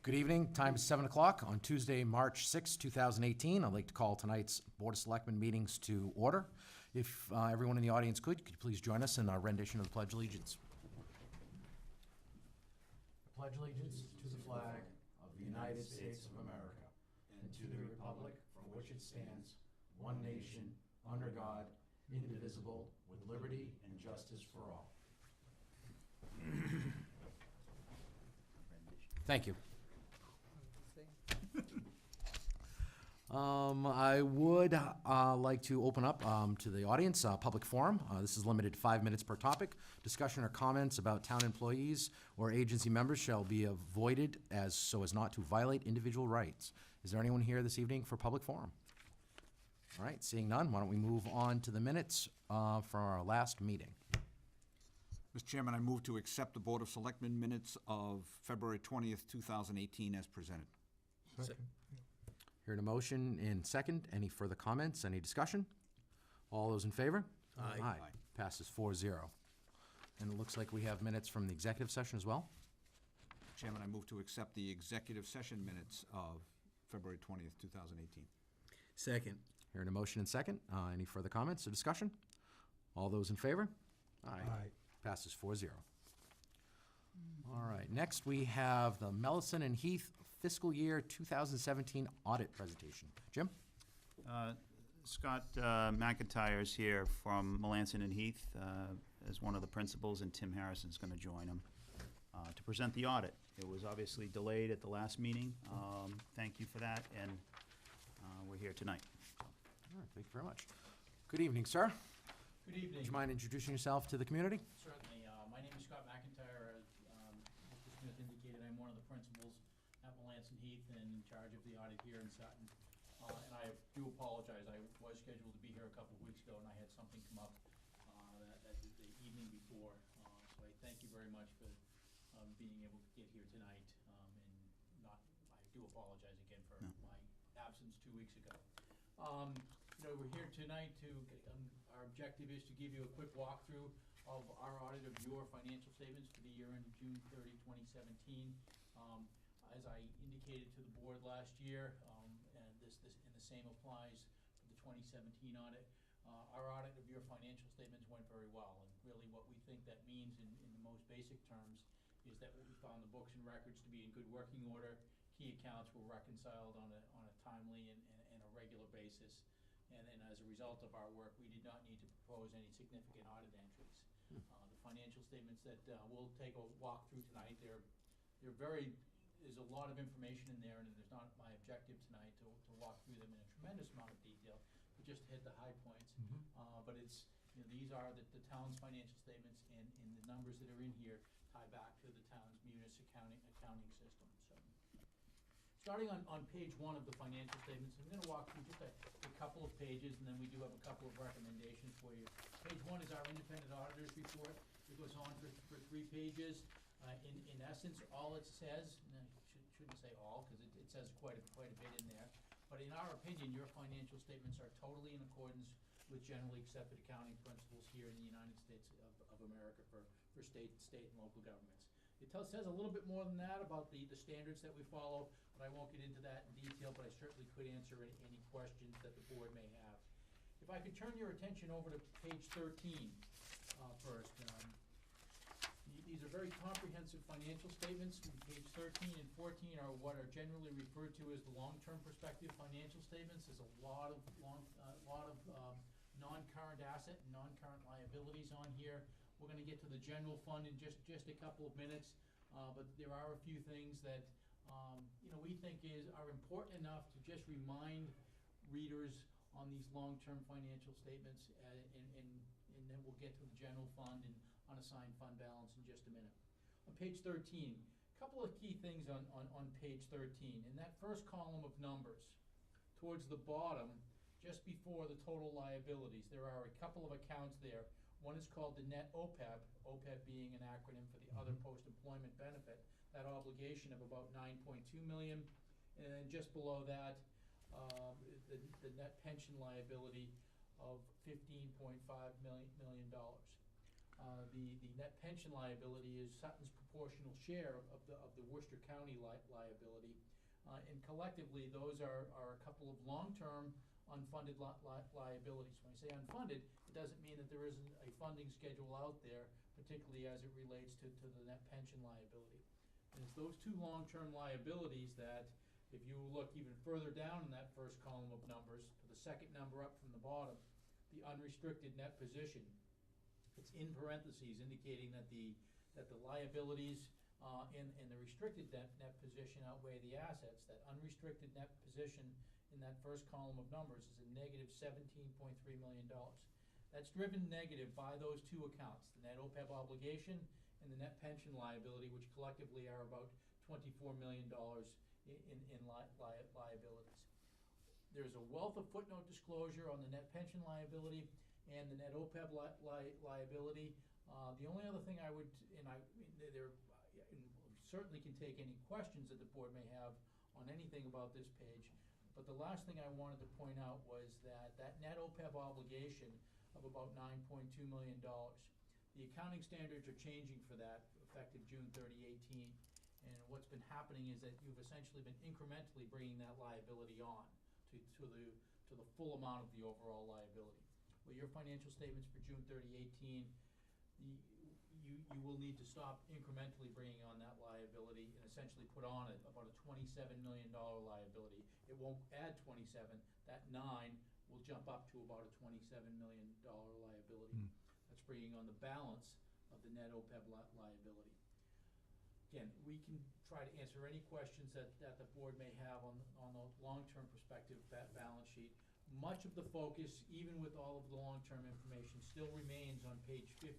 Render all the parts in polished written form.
Good evening. Time is 7 o'clock on Tuesday, March 6, 2018. I'd like to call tonight's Board of Selectmen meetings to order. If everyone in the audience could you please join us in our rendition of the Pledge of Allegiance? I pledge allegiance to the flag of the United States of America and to the republic for which it stands, one nation, under God, indivisible, with liberty and justice for all. Thank you. I would like to open up to the audience, public forum. This is limited to 5 minutes per topic. Discussion or comments about town employees or agency members shall be avoided so as not to violate individual rights. Is there anyone here this evening for public forum? All right, seeing none, why don't we move on to the minutes for our last meeting. Mr. Chairman, I move to accept the Board of Selectmen minutes of February 20th, 2018 as presented. Second. Heard a motion in second. Any further comments? Any discussion? All those in favor? Aye. Aye. Passes 4-0. And it looks like we have minutes from the executive session as well. Chairman, I move to accept the executive session minutes of February 20th, 2018. Second. Heard a motion in second. Any further comments or discussion? All those in favor? Aye. Passes 4-0. All right, next we have the Mellison and Heath fiscal year 2017 audit presentation. Jim? Scott McIntyre is here from Melanson and Heath as one of the principals, and Tim Harrison's going to join him to present the audit. It was obviously delayed at the last meeting. Thank you for that, and we're here tonight. All right, thank you very much. Good evening, sir. Good evening. Would you mind introducing yourself to the community? Certainly. My name is Scott McIntyre. As Mr. Smith indicated, I'm one of the principals at Melanson Heath and in charge of the audit here in Sutton. And I do apologize. I was scheduled to be here a couple of weeks ago, and I had something come up the evening before. So I thank you very much for being able to get here tonight. And I do apologize again for my absence 2 weeks ago. We're here tonight to, our objective is to give you a quick walkthrough of our audit of your financial statements for the year ended June 30, 2017. As I indicated to the board last year, and the same applies for the 2017 audit, our audit of your financial statements went very well. And really what we think that means in the most basic terms is that we found the books and records to be in good working order. Key accounts were reconciled on a timely and a regular basis. And as a result of our work, we did not need to propose any significant audit entries. The financial statements that we'll take a walk through tonight, there's a lot of information in there, and there's not my objective tonight to walk through them in a tremendous amount of detail, but just hit the high points. But these are the town's financial statements, and the numbers that are in here tie back to the town's munis accounting system. So, starting on page 1 of the financial statements, I'm going to walk through just a couple of pages, and then we do have a couple of recommendations for you. Page 1 is our independent auditor's report. It goes on for 3 pages. In essence, all it says, and I shouldn't say all because it says quite a bit in there, but in our opinion, your financial statements are totally in accordance with generally accepted accounting principles here in the United States of America for state and local governments. It says a little bit more than that about the standards that we follow, but I won't get into that in detail, but I certainly could answer any questions that the board may have. If I could turn your attention over to page 13 first. These are very comprehensive financial statements. Page 13 and 14 are what are generally referred to as the long-term perspective financial statements. There's a lot of non-current asset and non-current liabilities on here. We're going to get to the general fund in just a couple of minutes, but there are a few things that we think are important enough to just remind readers on these long-term financial statements, and then we'll get to the general fund and unassigned fund balance in just a minute. On page 13, a couple of key things on page 13. In that first column of numbers, towards the bottom, just before the total liabilities, there are a couple of accounts there. One is called the net OPEB, OPEB being an acronym for the other post-employment benefit, that obligation of about $9.2 million. And then just below that, the net pension liability of $15.5 million. The net pension liability is Sutton's proportional share of the Worcester County liability. And collectively, those are a couple of long-term unfunded liabilities. When I say unfunded, it doesn't mean that there isn't a funding schedule out there, particularly as it relates to the net pension liability. And it's those two long-term liabilities that, if you look even further down in that first column of numbers, to the second number up from the bottom, the unrestricted net position, it's in parentheses indicating that the liabilities and the restricted net position outweigh the assets. That unrestricted net position in that first column of numbers is a negative $17.3 million. That's driven negative by those two accounts, the net OPEB obligation and the net pension liability, which collectively are about $24 million in liabilities. There's a wealth of footnote disclosure on the net pension liability and the net OPEB liability. The only other thing I would, and certainly can take any questions that the board may have on anything about this page, but the last thing I wanted to point out was that net OPEB obligation of about $9.2 million. The accounting standards are changing for that, effective June 30, 18. And what's been happening is that you've essentially been incrementally bringing that liability on to the full amount of the overall liability. Well, your financial statements for June 30, 18, you will need to stop incrementally bringing on that liability and essentially put on about a $27 million liability. It won't add 27, that 9 will jump up to about a $27 million liability. That's bringing on the balance of the net OPEB liability. Again, we can try to answer any questions that the board may have on the long-term perspective balance sheet. Much of the focus, even with all of the long-term information, still remains on page 15.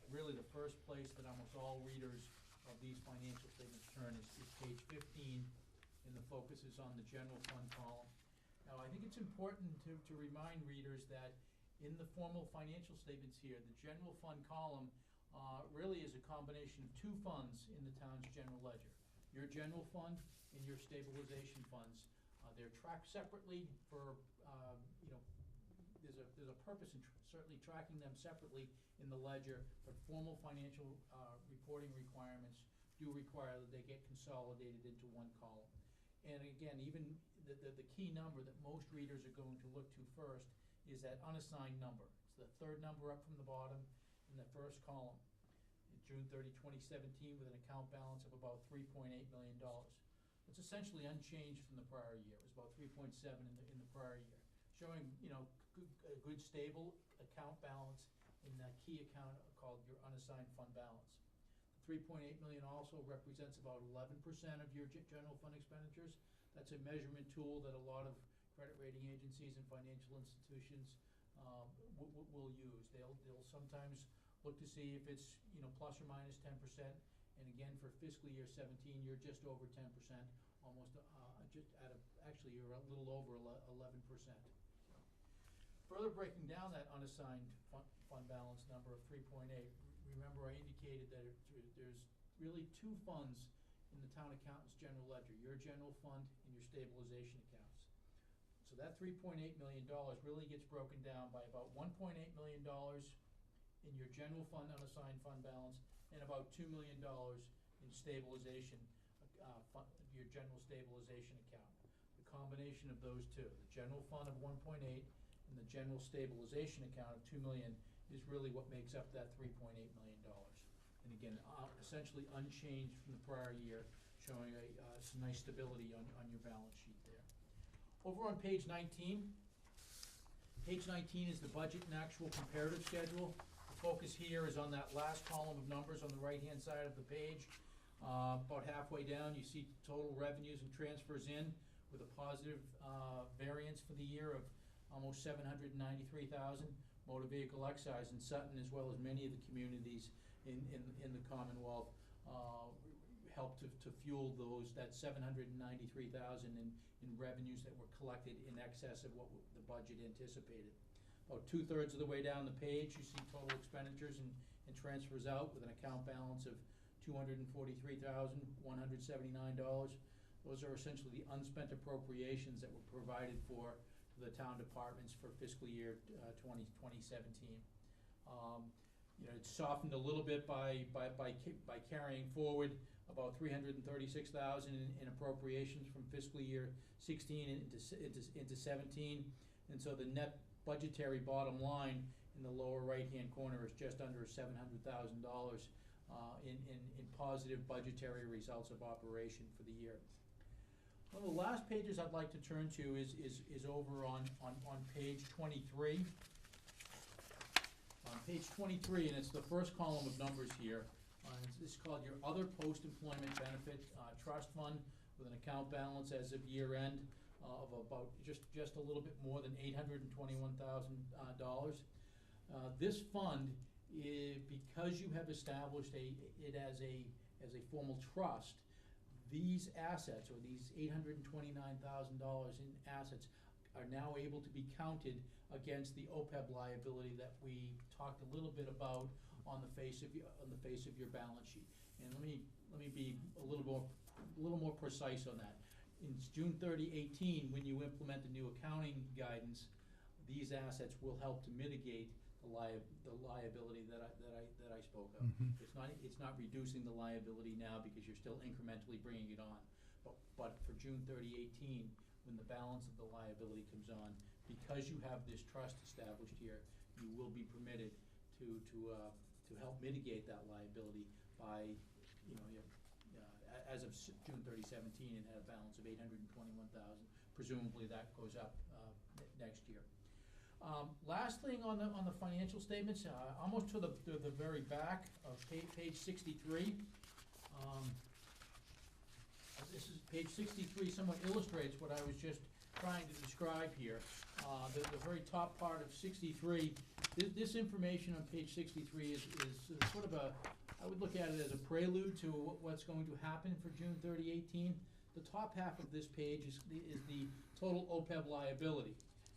Really, the first place that almost all readers of these financial statements turn is page 15, and the focus is on the general fund column. Now, I think it's important to remind readers that in the formal financial statements here, the general fund column really is a combination of two funds in the town's general ledger. Your general fund and your stabilization funds. They're tracked separately for, there's a purpose in certainly tracking them separately in the ledger, but formal financial reporting requirements do require that they get consolidated into one column. And again, even the key number that most readers are going to look to first is that unassigned number. It's the third number up from the bottom in the first column. June 30, 2017, with an account balance of about $3.8 million. It's essentially unchanged from the prior year. It was about 3.7 in the prior year, showing a good stable account balance in that key account called your unassigned fund balance. The $3.8 million also represents about 11% of your general fund expenditures. That's a measurement tool that a lot of credit rating agencies and financial institutions will use. They'll sometimes look to see if it's plus or minus 10%, and again for fiscal year 17, you're just over 10%, almost actually you're a little over 11%. Further breaking down that unassigned fund balance number of 3.8, remember I indicated that there's really two funds in the town accountant's general ledger, your general fund and your stabilization accounts. So that $3.8 million really gets broken down by about $1.8 million in your general fund unassigned fund balance and about $2 million in stabilization, your general stabilization account. The combination of those two, the general fund of 1.8 and the general stabilization account of 2 million is really what makes up that $3.8 million. And again, essentially unchanged from the prior year, showing some nice stability on your balance sheet there. Over on page 19, page 19 is the budget and actual comparative schedule. The focus here is on that last column of numbers on the right-hand side of the page. About halfway down, you see total revenues and transfers in with a positive variance for the year of almost $793,000. Motor vehicle excise in Sutton, as well as many of the communities in the Commonwealth, helped to fuel that $793,000 in revenues that were collected in excess of what the budget anticipated. About 2/3 of the way down the page, you see total expenditures and transfers out with an account balance of $243,179. Those are essentially the unspent appropriations that were provided for the town departments for fiscal year 2017. it's softened a little bit by carrying forward about $336,000 in appropriations from fiscal year 16 into 17. And so the net budgetary bottom line in the lower right-hand corner is just under $700,000 in positive budgetary results of operation for the year. One of the last pages I'd like to turn to is over on page 23. On page 23, and it's the first column of numbers here. It's called your other post-employment benefit trust fund with an account balance as of year end of about just a little bit more than $821,000. This fund, because you have established it as a formal trust, these assets, or these $829,000 in assets, are now able to be counted against the OPEB liability that we talked a little bit about on the face of your balance sheet. And let me be a little more precise on that. In June 30, 18, when you implement the new accounting guidance, these assets will help to mitigate the liability that I spoke of. Mhm. It's not reducing the liability now because you're still incrementally bringing it on. But for June 30, 18, when the balance of the liability comes on, because you have this trust established here, you will be permitted to help mitigate that liability by, as of June 30, 17, and had a balance of $821,000. Presumably that goes up next year. Last thing on the financial statements, almost to the very back of page 63. This is page 63, somewhat illustrates what I was just trying to describe here. The very top part of 63, this information on page 63 is sort of I would look at it as a prelude to what's going to happen for June 30, 18. The top half of this page is the total OPEB liability.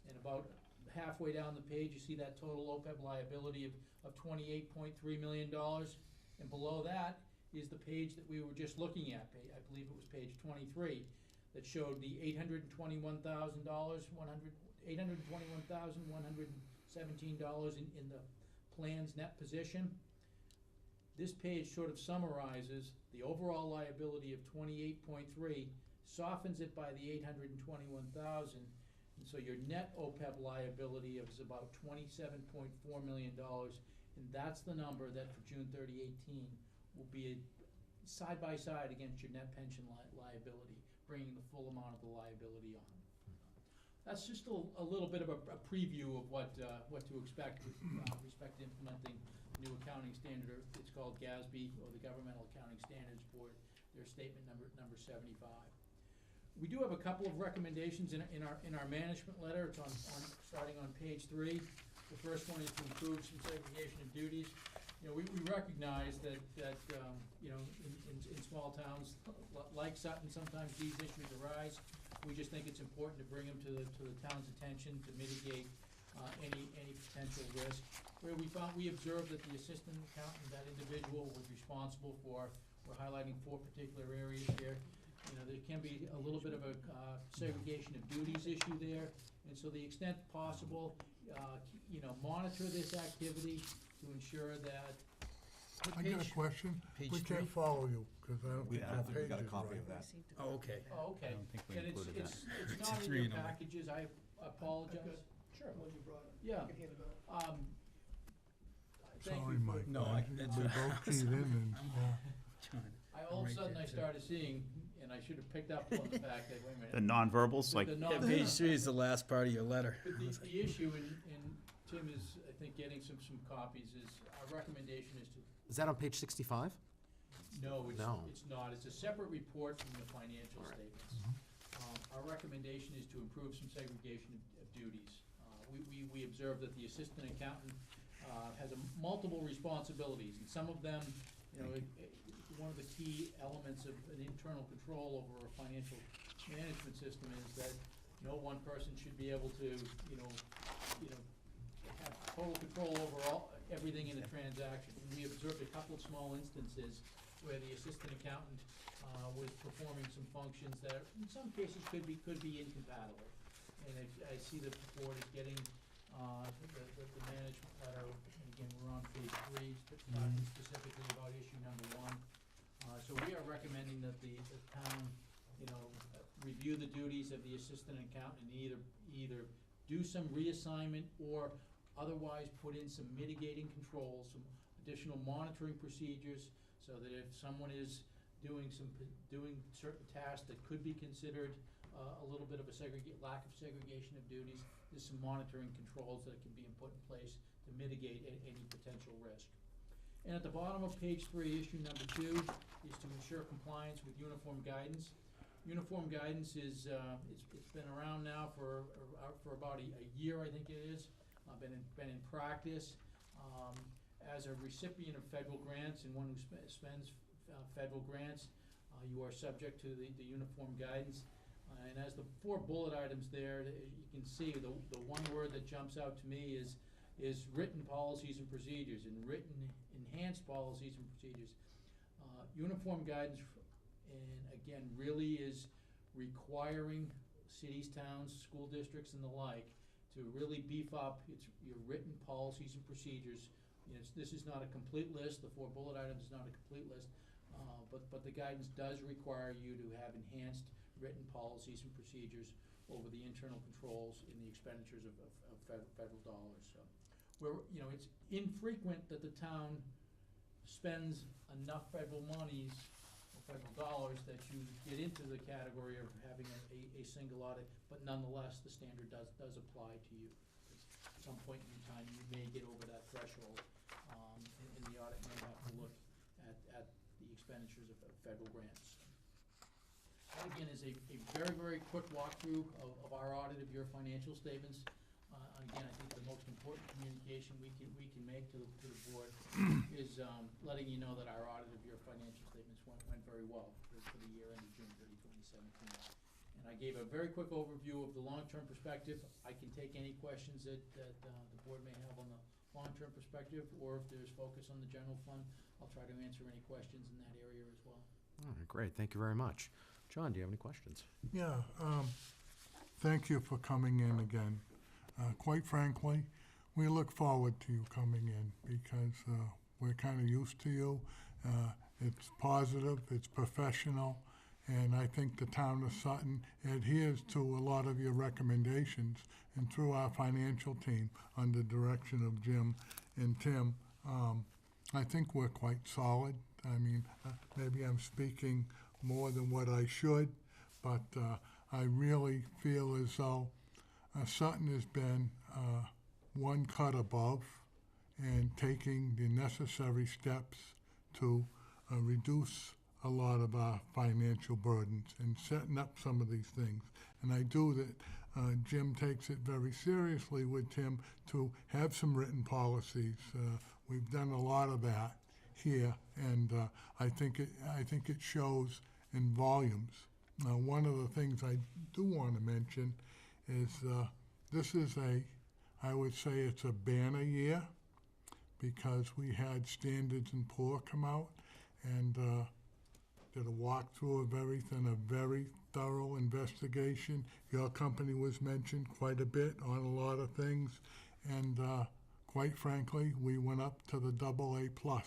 And about halfway down the page, you see that total OPEB liability of $28.3 million. And below that is the page that we were just looking at. I believe it was page 23, that showed the $821,117 in the plan's net position. This page sort of summarizes the overall liability of 28.3, softens it by the 821,000, and so your net OPEB liability is about $27.4 million, and that's the number that for June 30, 18 will be side by side against your net pension liability, bringing the full amount of the liability on. That's just a little bit of a preview of what to expect with respect to implementing the new accounting standard. It's called GASB, or the Governmental Accounting Standards Board, their statement number 75. We do have a couple of recommendations in our management letter. It's on starting on page 3. The first one is to improve some segregation of duties. We recognize that in small towns like Sutton, sometimes these issues arise. We just think it's important to bring them to the town's attention to mitigate any potential risk. Where we observed that the assistant accountant, that individual, was responsible for, we're highlighting 4 particular areas here. There can be a little bit of a segregation of duties issue there, and so the extent possible, monitor this activity to ensure that. I got a question. We can't follow you, because I don't think the we page got a is copy right. of that. Oh, okay. Oh, okay. I don't think we And included that. it's not in three your in a way. packages, I apologize. Sure. When you brought it. Yeah. You can hand it out. Thank Sorry, you for- Mike. No, We both keyed in and, All of a right sudden there, I too. started seeing, and I should have picked up on the fact that, wait a minute. The nonverbals, like, The Yeah, non- page 3 is the last part of your letter. But the issue, and Tim is, I think, getting some copies, is our recommendation is to, Is that on page 65? no, No. it's not. It's a separate report from the financial statements. Our recommendation is to improve some segregation of duties. We observe that the assistant accountant has multiple responsibilities, and some of them, one of the key elements of an internal control over a financial management system is that no one person should be able to, have total control over everything in a transaction. And we observed a couple of small instances where the assistant accountant was performing some functions that in some cases could be incompatible. And I see the board is getting the management letter, and again, we're on page 3, talking specifically about issue number 1. So we are recommending that the town, review the duties of the assistant accountant and either do some reassignment or otherwise put in some mitigating controls, some additional monitoring procedures, so that if someone is doing certain tasks that could be considered a little bit of a lack of segregation of duties, there's some monitoring controls that can be put in place to mitigate any potential risk. And at the bottom of page 3, issue number 2 is to ensure compliance with uniform guidance. Uniform guidance is, it's been around now for about a year, I think it is, been in practice. As a recipient of federal grants and one who spends federal grants, you are subject to the uniform guidance. And as the 4 bullet items there, you can see the one word that jumps out to me is written policies and procedures, and written enhanced policies and procedures. Uniform guidance, and again, really is requiring cities, towns, school districts, and the like to really beef up your written policies and procedures. This is not a complete list. The 4 bullet items is not a complete list, but the guidance does require you to have enhanced written policies and procedures over the internal controls in the expenditures of federal dollars. So, it's infrequent that the town spends enough federal monies or federal dollars that you get into the category of having a single audit, but nonetheless, the standard does apply to you. At some point in time, you may get over that threshold, and the audit may have to look at the expenditures of federal grants. That again is a very, very quick walkthrough of our audit of your financial statements. Again, I think the most important communication we can make to the board is letting you know that our audit of your financial statements went very well for the year ended June 30, 2017. And I gave a very quick overview of the long-term perspective. I can take any questions that the board may have on the long-term perspective, or if there's focus on the general fund, I'll try to answer any questions in that area as well. All right, great. Thank you very much. John, do you have any questions? Yeah, thank you for coming in again. Quite frankly, we look forward to you coming in because we're kind of used to you. It's positive, it's professional, and I think the town of Sutton adheres to a lot of your recommendations. And through our financial team, under direction of Jim and Tim, I think we're quite solid. I mean, maybe I'm speaking more than what I should, but I really feel as though Sutton has been one cut above and taking the necessary steps to reduce a lot of our financial burdens and setting up some of these things. And I do that Jim takes it very seriously with Tim to have some written policies. We've done a lot of that here, and I think it shows in volumes. Now, one of the things I do want to mention is this is I would say it's a banner year because we had Standards and Poor come out and did a walkthrough of everything, a very thorough investigation. Your company was mentioned quite a bit on a lot of things, and quite frankly, we went up to the AA+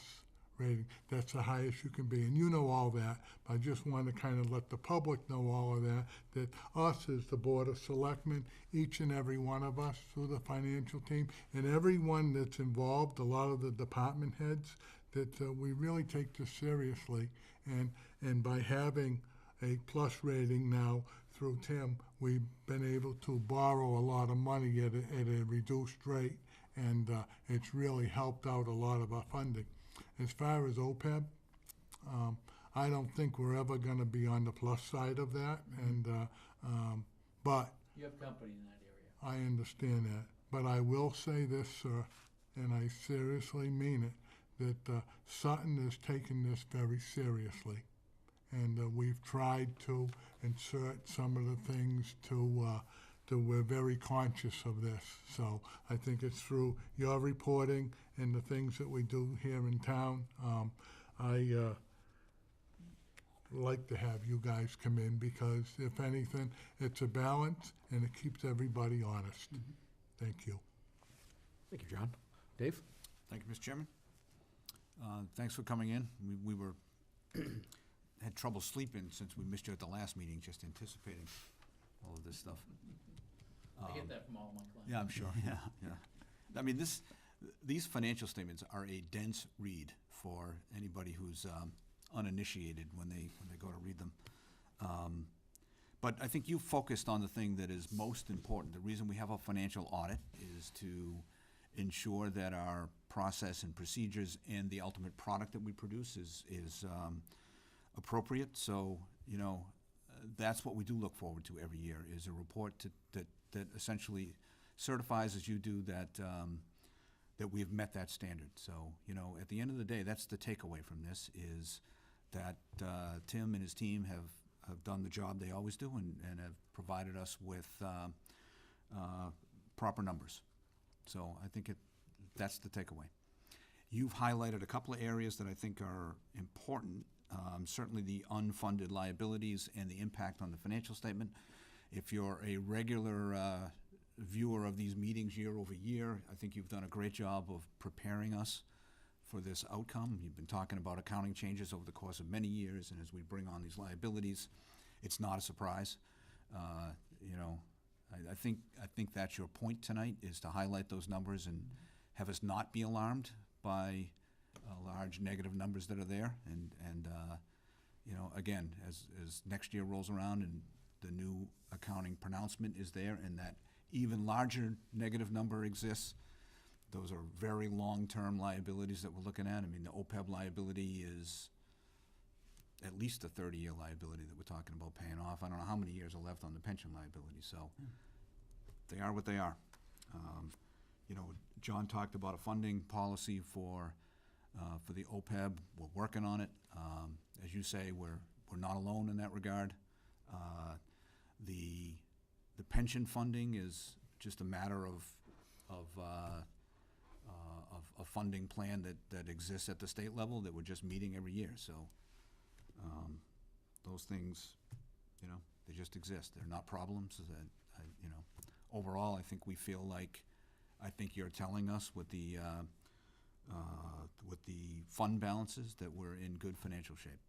rating. That's the highest you can be, and you know all that. But I just want to kind of let the public know all of that us as the Board of Selectmen, each and every one of us through the financial team, and everyone that's involved, a lot of the department heads, that we really take this seriously. And by having a plus rating now through Tim, we've been able to borrow a lot of money at a reduced rate, and it's really helped out a lot of our funding. As far as OPEB, I don't think we're ever going to be on the plus side of that, and but You have company in that area. I understand that. But I will say this, sir, and I seriously mean it, that Sutton is taking this very seriously, and we've tried to insert some of the things to we're very conscious of this. So I think it's through your reporting and the things that we do here in town. I like to have you guys come in because, if anything, it's a balance and it keeps everybody honest. Thank you. Thank you, John. Dave? Thank you, Mr. Chairman. Thanks for coming in. We were, had trouble sleeping since we missed you at the last meeting, just anticipating all of this stuff. I get that from all my clients. Yeah, I'm sure, yeah. I mean, these financial statements are a dense read for anybody who's uninitiated when they go to read them. But I think you focused on the thing that is most important. The reason we have a financial audit is to ensure that our process and procedures and the ultimate product that we produce is appropriate. So, you know, that's what we do look forward to every year, is a report that essentially certifies, as you do, that we have met that standard. So, you know, at the end of the day, that's the takeaway from this, is that Tim and his team have done the job they always do and have provided us with proper numbers. So I think that's the takeaway. You've highlighted a couple of areas that I think are important. Certainly the unfunded liabilities and the impact on the financial statement. If you're a regular viewer of these meetings year over year, I think you've done a great job of preparing us for this outcome. You've been talking about accounting changes over the course of many years, and as we bring on these liabilities, it's not a surprise. You know, I think that's your point tonight, is to highlight those numbers and have us not be alarmed by large negative numbers that are there. And you know, again, as next year rolls around and the new accounting pronouncement is there and that even larger negative number exists, those are very long-term liabilities that we're looking at. I mean, the OPEB liability is at least a 30-year liability that we're talking about paying off. I don't know how many years are left on the pension liability, so they are what they are. You know, John talked about a funding policy for the OPEB. We're working on it. As you say, we're not alone in that regard. The pension funding is just a matter of a funding plan that exists at the state level that we're just meeting every year. So those things, you know, they just exist. They're not problems. You know, overall, I think we feel like, I think you're telling us with the fund balances that we're in good financial shape.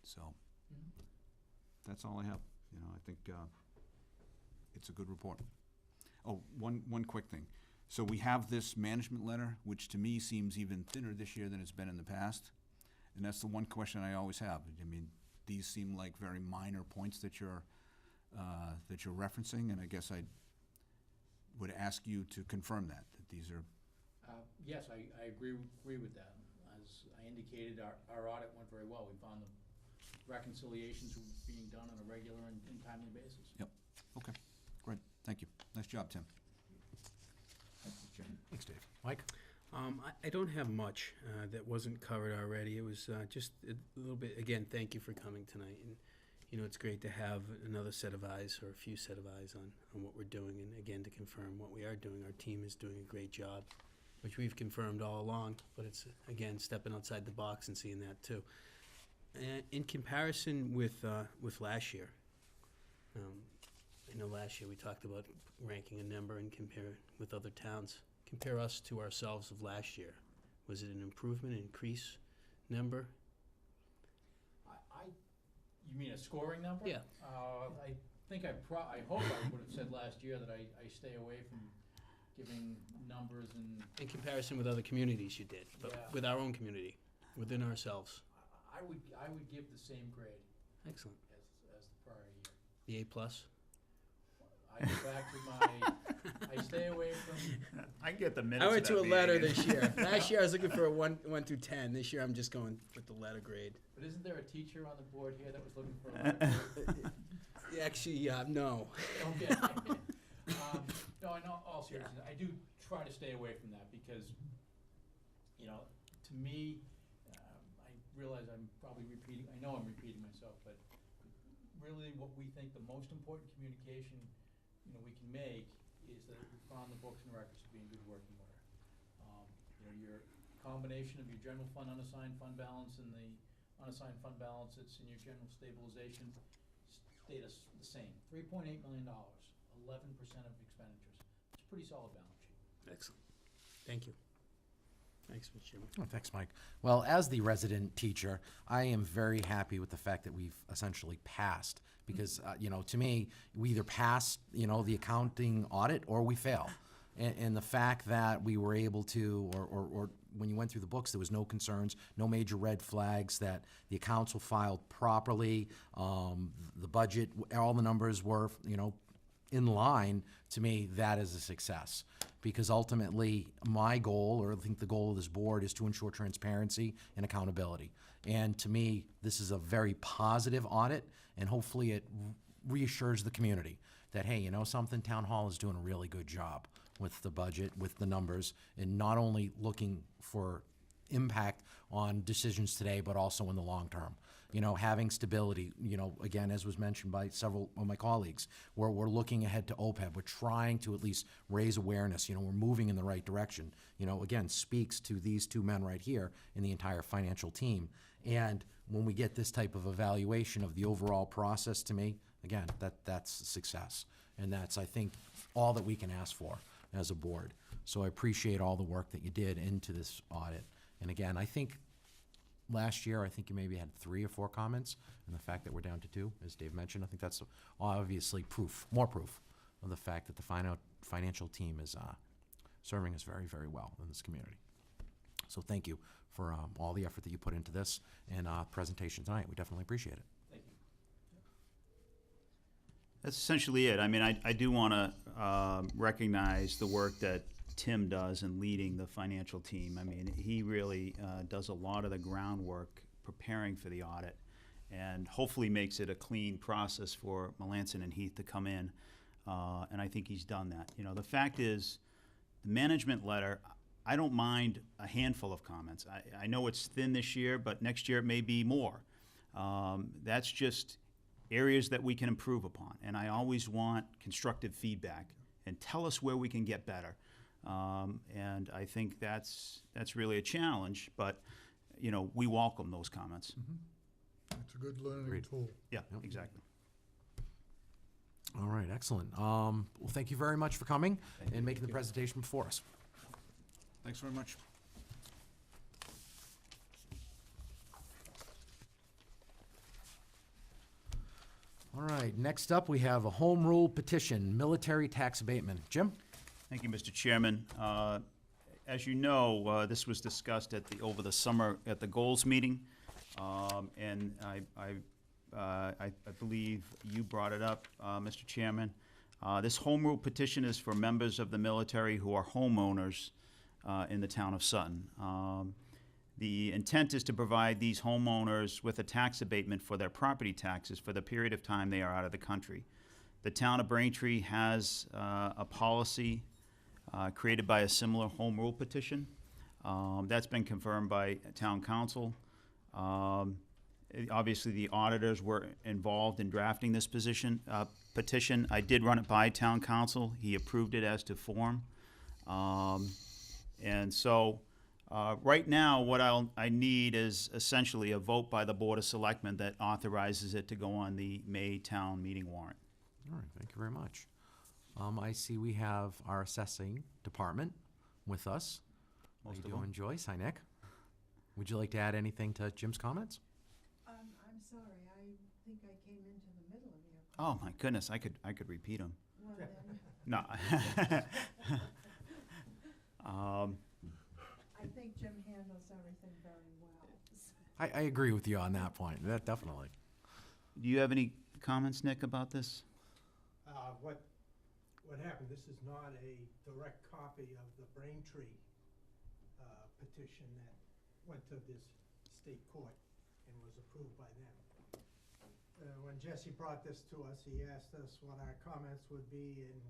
So that's all I have. You know, I think it's a good report. Oh, one quick thing. So we have this management letter, which to me seems even thinner this year than it's been in the past. And that's the one question I always have. I mean, these seem like very minor points that you're referencing, and I guess I would ask you to confirm that these are. Yes, I agree with that. As I indicated, our audit went very well. We found the reconciliations were being done on a regular and timely basis. Yep. Okay. Great. Thank you. Nice job, Tim. Thanks, Dave. Mike? I don't have much that wasn't covered already. It was just a little bit, again, thank you for coming tonight. And, you know, it's great to have another set of eyes, or a few set of eyes on what we're doing. And again, to confirm what we are doing, our team is doing a great job, which we've confirmed all along. But it's, again, stepping outside the box and seeing that too. And in comparison with last year, I know last year we talked about ranking a number and compare with other towns. Compare us to ourselves of last year. Was it an improvement, increase number? You mean a scoring number? Yeah. I think I hope I would have said last year that I stay away from giving numbers and. In comparison with other communities you did, but Yeah. with our own community, within ourselves. I would give the same grade Excellent. as the prior year. The A+. I go back to I stay away from. I get the minutes I of went that to a meeting. letter this year. Last year I was looking for a 1 through 10. This year I'm just going with the letter grade. But isn't there a teacher on the board here that was looking for a letter? Actually, no. Okay. No, in all seriousness, I do try to stay away from that because, you know, to me, I realize I'm probably repeating, I know I'm repeating myself, but really what we think the most important communication, you know, we can make is that we found the books and records to be in good working order. You know, your combination of your general fund unassigned fund balance and the unassigned fund balance that's in your general stabilization stayed the same, $3.8 million, 11% of expenditures. It's a pretty solid balance sheet. Excellent. Thank you. Thanks, Mr. Chairman. Oh, thanks, Mike. Well, as the resident teacher, I am very happy with the fact that we've essentially passed. Because, to me, we either pass, the accounting audit or we fail. And the fact that we were able to, or when you went through the books, there was no concerns, no major red flags, that the accounts were filed properly, the budget, all the numbers were, in line. To me, that is a success. Because ultimately, my goal, or I think the goal of this board, is to ensure transparency and accountability. And to me, this is a very positive audit, and hopefully it reassures the community that, hey, something, Town Hall is doing a really good job with the budget, with the numbers, and not only looking for impact on decisions today, but also in the long term. Having stability, again, as was mentioned by several of my colleagues, we're looking ahead to OPEB. We're trying to at least raise awareness. We're moving in the right direction. Again, speaks to these two men right here and the entire financial team. And when we get this type of evaluation of the overall process, to me, again, that's success. And that's, I think, all that we can ask for as a board. So I appreciate all the work that you did into this audit. And again, I think last year, I think you maybe had 3 or 4 comments, and the fact that we're down to 2, as Dave mentioned, I think that's obviously more proof of the fact that the financial team is serving us very, very well in this community. So thank you for all the effort that you put into this and presentation tonight. We definitely appreciate it. Thank you. That's essentially it. I mean, I do want to recognize the work that Tim does in leading the financial team. I mean, he really does a lot of the groundwork preparing for the audit, and hopefully makes it a clean process for Melanson and Heath to come in, and I think he's done that. The fact is, the management letter, I don't mind a handful of comments. I know it's thin this year, but next year it may be more. That's just areas that we can improve upon, and I always want constructive feedback and tell us where we can get better. And I think that's really a challenge, but we welcome those comments. It's a good learning Agreed. tool. Yeah, exactly. All right, excellent. Well, thank you very much for coming and making the presentation before us. Thanks very much. All right, next up, we have a home rule petition, military tax abatement. Jim? Thank you, Mr. Chairman. As you know, this was discussed over the summer at the goals meeting, and I believe you brought it up, Mr. Chairman. This home rule petition is for members of the military who are homeowners in the town of Sutton. The intent is to provide these homeowners with a tax abatement for their property taxes for the period of time they are out of the country. The town of Braintree has a policy created by a similar home rule petition. That's been confirmed by town council. Obviously, the auditors were involved in drafting this petition. I did run it by town council. He approved it as to form. And so right now, what I need is essentially a vote by the Board of Selectmen that authorizes it to go on the May town meeting warrant. All right, thank you very much. I see we have our assessing department with us. How Most you of them. doing, Joyce? Hi, Nick. Would you like to add anything to Jim's comments? I'm sorry, I think I came into the middle of your. Oh, my goodness, I could repeat them. Well, then, No. I think Jim handles everything very well. I agree with you on that point, that definitely. Do you have any comments, Nick, about this? What happened, this is not a direct copy of the Braintree petition that went to this state court and was approved by them. When Jesse brought this to us, he asked us what our comments would be and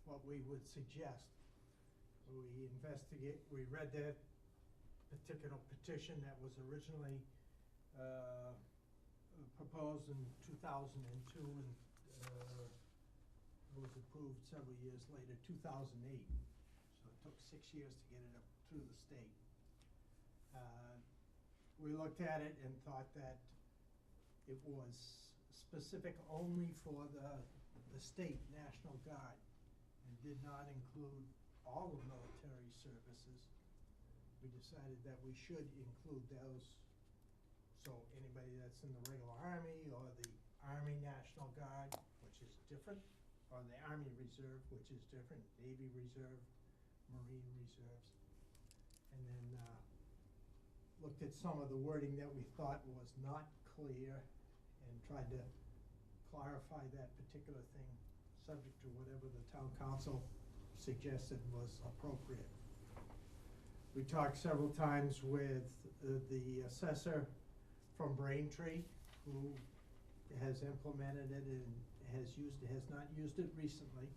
what we would suggest. We read that particular petition that was originally proposed in 2002 and it was approved several years later, 2008. So it took 6 years to get it up through the state. We looked at it and thought that it was specific only for the state National Guard and did not include all of military services. we decided that we should include those. So anybody that's in the regular Army or the Army National Guard, which is different, or the Army Reserve, which is different, Navy Reserve, Marine Reserves. And then looked at some of the wording that we thought was not clear and tried to clarify that particular thing, subject to whatever the town council suggested was appropriate. We talked several times with the assessor from Braintree, who has implemented it and has not used it recently.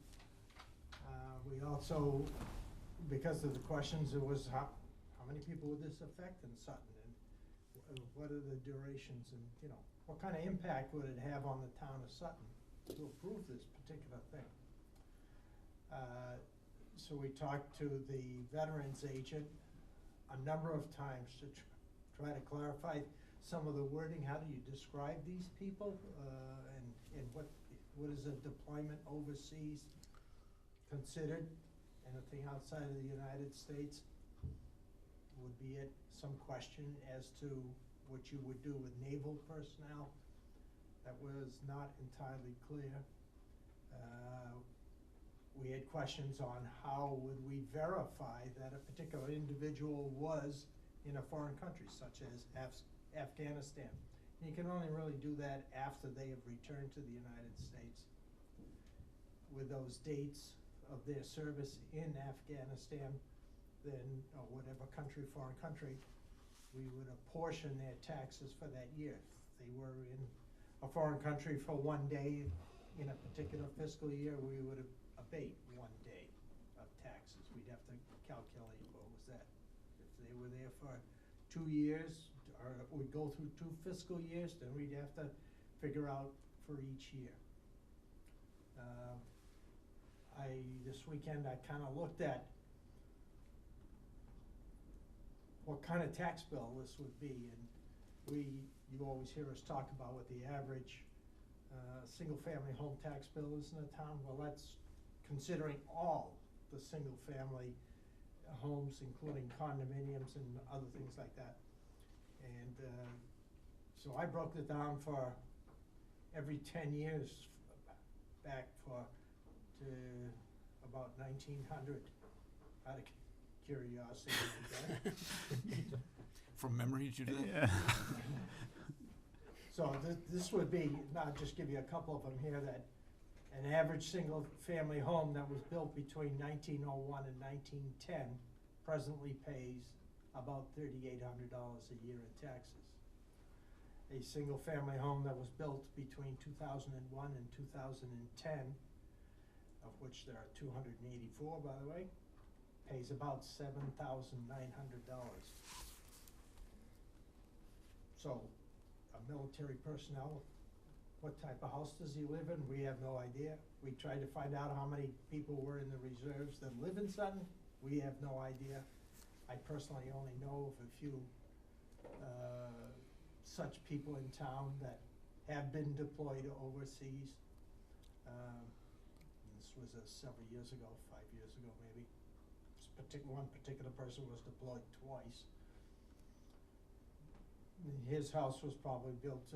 We also, because of the questions, it was how many people would this affect in Sutton, and what are the durations, and what kind of impact would it have on the town of Sutton to approve this particular thing? So we talked to the veterans agent a number of times to try to clarify some of the wording. How do you describe these people, and what is a deployment overseas considered? Anything outside of the United States would be some question as to what you would do with naval personnel. That was not entirely clear. We had questions on how would we verify that a particular individual was in a foreign country, such as Afghanistan. And you can only really do that after they have returned to the United States. With those dates of their service in Afghanistan, then, or whatever country, foreign country, we would apportion their taxes for that year. If they were in a foreign country for 1 day in a particular fiscal year, we would abate 1 day of taxes. We'd have to calculate what was that. If they were there for 2 years, or we'd go through 2 fiscal years, then we'd have to figure out for each year. This weekend, I kind of looked at what kind of tax bill this would be, and you always hear us talk about what the average single-family home tax bill is in the town. Well, that's considering all the single-family homes, including condominiums and other things like that. And so I broke it down for every 10 years back to about 1900, out of curiosity. From memory, did you do that? Yeah. So this would be, I'll just give you a couple of them here, that an average single-family home that was built between 1901 and 1910 presently pays about $3,800 a year in taxes. A single-family home that was built between 2001 and 2010, of which there are 284, by the way, pays about $7,900. So, a military personnel, what type of house does he live in? We have no idea. We tried to find out how many people were in the reserves that live in Sutton. We have no idea. I personally only know of a few such people in town that have been deployed overseas. This was several years ago, 5 years ago maybe. One particular person was deployed twice. His house was probably built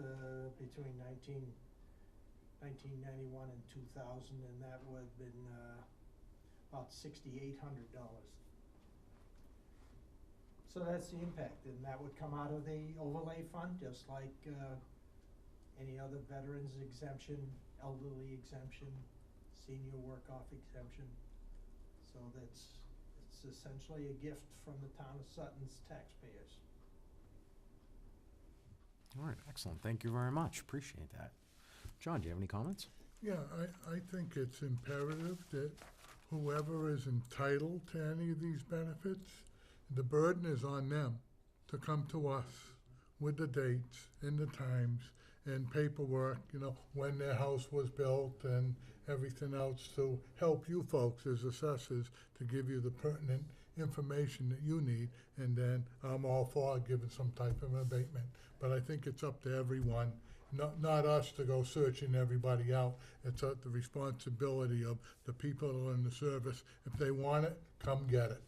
between 1991 and 2000, and that would have been about $6,800. So that's the impact, and that would come out of the overlay fund, just like any other veterans exemption, elderly exemption, senior work-off exemption. So it's essentially a gift from the town of Sutton's taxpayers. All right, excellent. Thank you very much. Appreciate that. John, do you have any comments? Yeah, I think it's imperative that whoever is entitled to any of these benefits, the burden is on them to come to us with the dates and the times and paperwork, when their house was built and everything else, to help you folks as assessors to give you the pertinent information that you need. And then I'm all for giving some type of abatement. But I think it's up to everyone, not us to go searching everybody out. It's the responsibility of the people who are in the service. If they want it, come get it.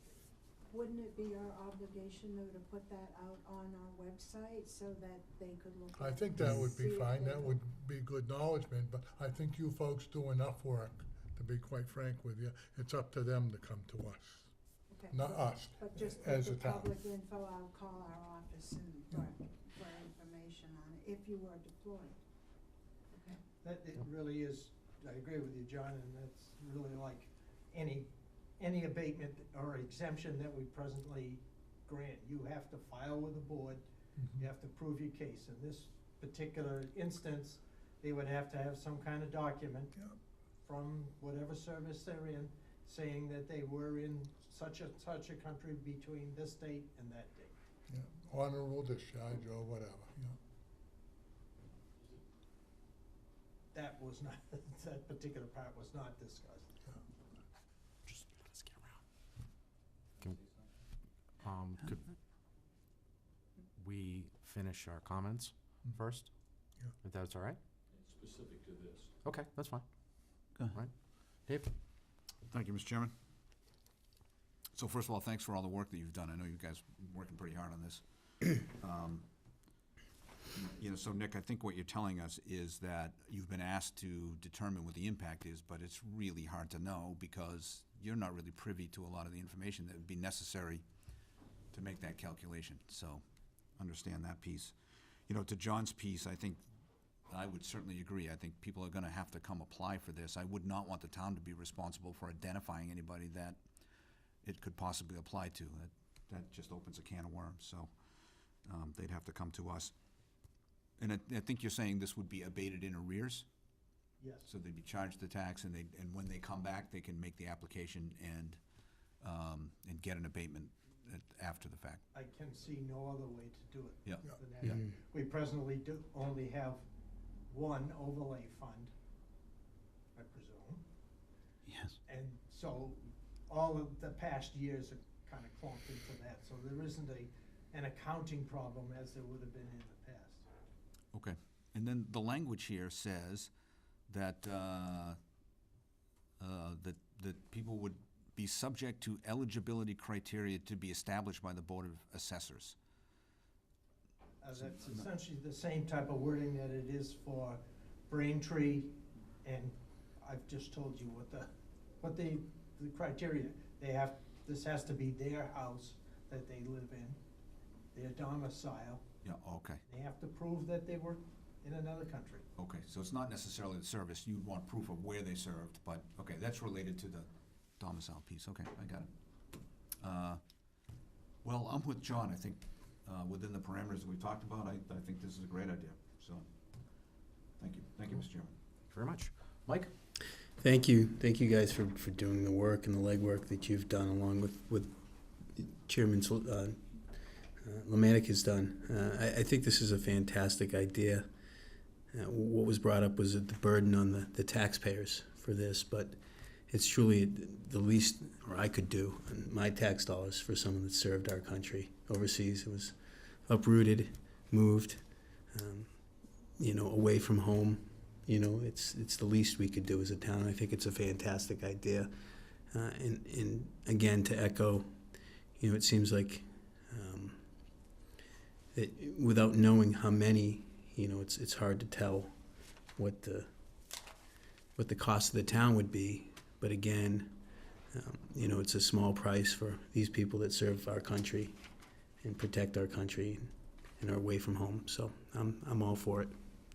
Wouldn't it be our obligation though to put that out on our website so that they could look at I it? think that would be See if fine, they that could- would be good acknowledgement, but I think you folks do enough work, to be quite frank with you. It's up to them to come to us, Okay, not us, but just as put a the town. public info, I'll call our office and for information on it, if you were deployed. Okay. That, it really is, I agree with you, John, and that's really like any abatement or exemption that we presently grant. You have to file with the board, you have to prove your case. In this particular instance, they would have to have some kind of document Yep. from whatever service they're in, saying that they were in such a country between this date and that date. Yeah, honorable discharge or whatever, yeah. That was not, that particular part was not discussed. Just let's get around. Could we finish our comments first? Yeah. If that's all right? It's specific to this. Okay, that's fine. Go ahead. All right. Dave? Thank you, Mr. Chairman. So first of all, thanks for all the work that you've done. I know you guys are working pretty hard on this. You know, so Nick, I think what you're telling us is that you've been asked to determine what the impact is, but it's really hard to know because you're not really privy to a lot of the information that would be necessary to make that calculation. So understand that piece. You know, to John's piece, I think I would certainly agree. I think people are gonna have to come apply for this. I would not want the town to be responsible for identifying anybody that it could possibly apply to. That just opens a can of worms, so they'd have to come to us. And I think you're saying this would be abated in arrears? Yes. So they'd be charged the tax, and when they come back, they can make the application and get an abatement after the fact. I can see no other way to do it. Yeah. than that. Yeah. We presently only have one overlay fund, I presume. Yes. And so all of the past years are kind of clumped into that. So there isn't an accounting problem as there would have been in the past. Okay. And then the language here says that that people would be subject to eligibility criteria to be established by the Board of Assessors. That's essentially the same type of wording that it is for Braintree, and I've just told you what the criteria. This has to be their house that they live in, their domicile. Yeah, okay, They have to prove that they were in another country. okay. So it's not necessarily the service. You'd want proof of where they served, but, okay, that's related to the domicile piece. Okay, I got it. Well, I'm with John. I think within the parameters that we talked about, I think this is a great idea. So, thank you. Thank you, Mr. Chairman. Very much. Mike? Thank you guys for doing the work and the legwork that you've done along with Chairman Lemanik has done. I think this is a fantastic idea. What was brought up was the burden on the taxpayers for this, but it's truly the least, or I could do, on my tax dollars for someone that served our country overseas. It was uprooted, moved, away from home. It's the least we could do as a town. I think it's a fantastic idea. And again, to echo, it seems like that without knowing how many, it's hard to tell what the cost of the town would be. But again, it's a small price for these people that serve our country and protect our country and are away from home. So I'm all for it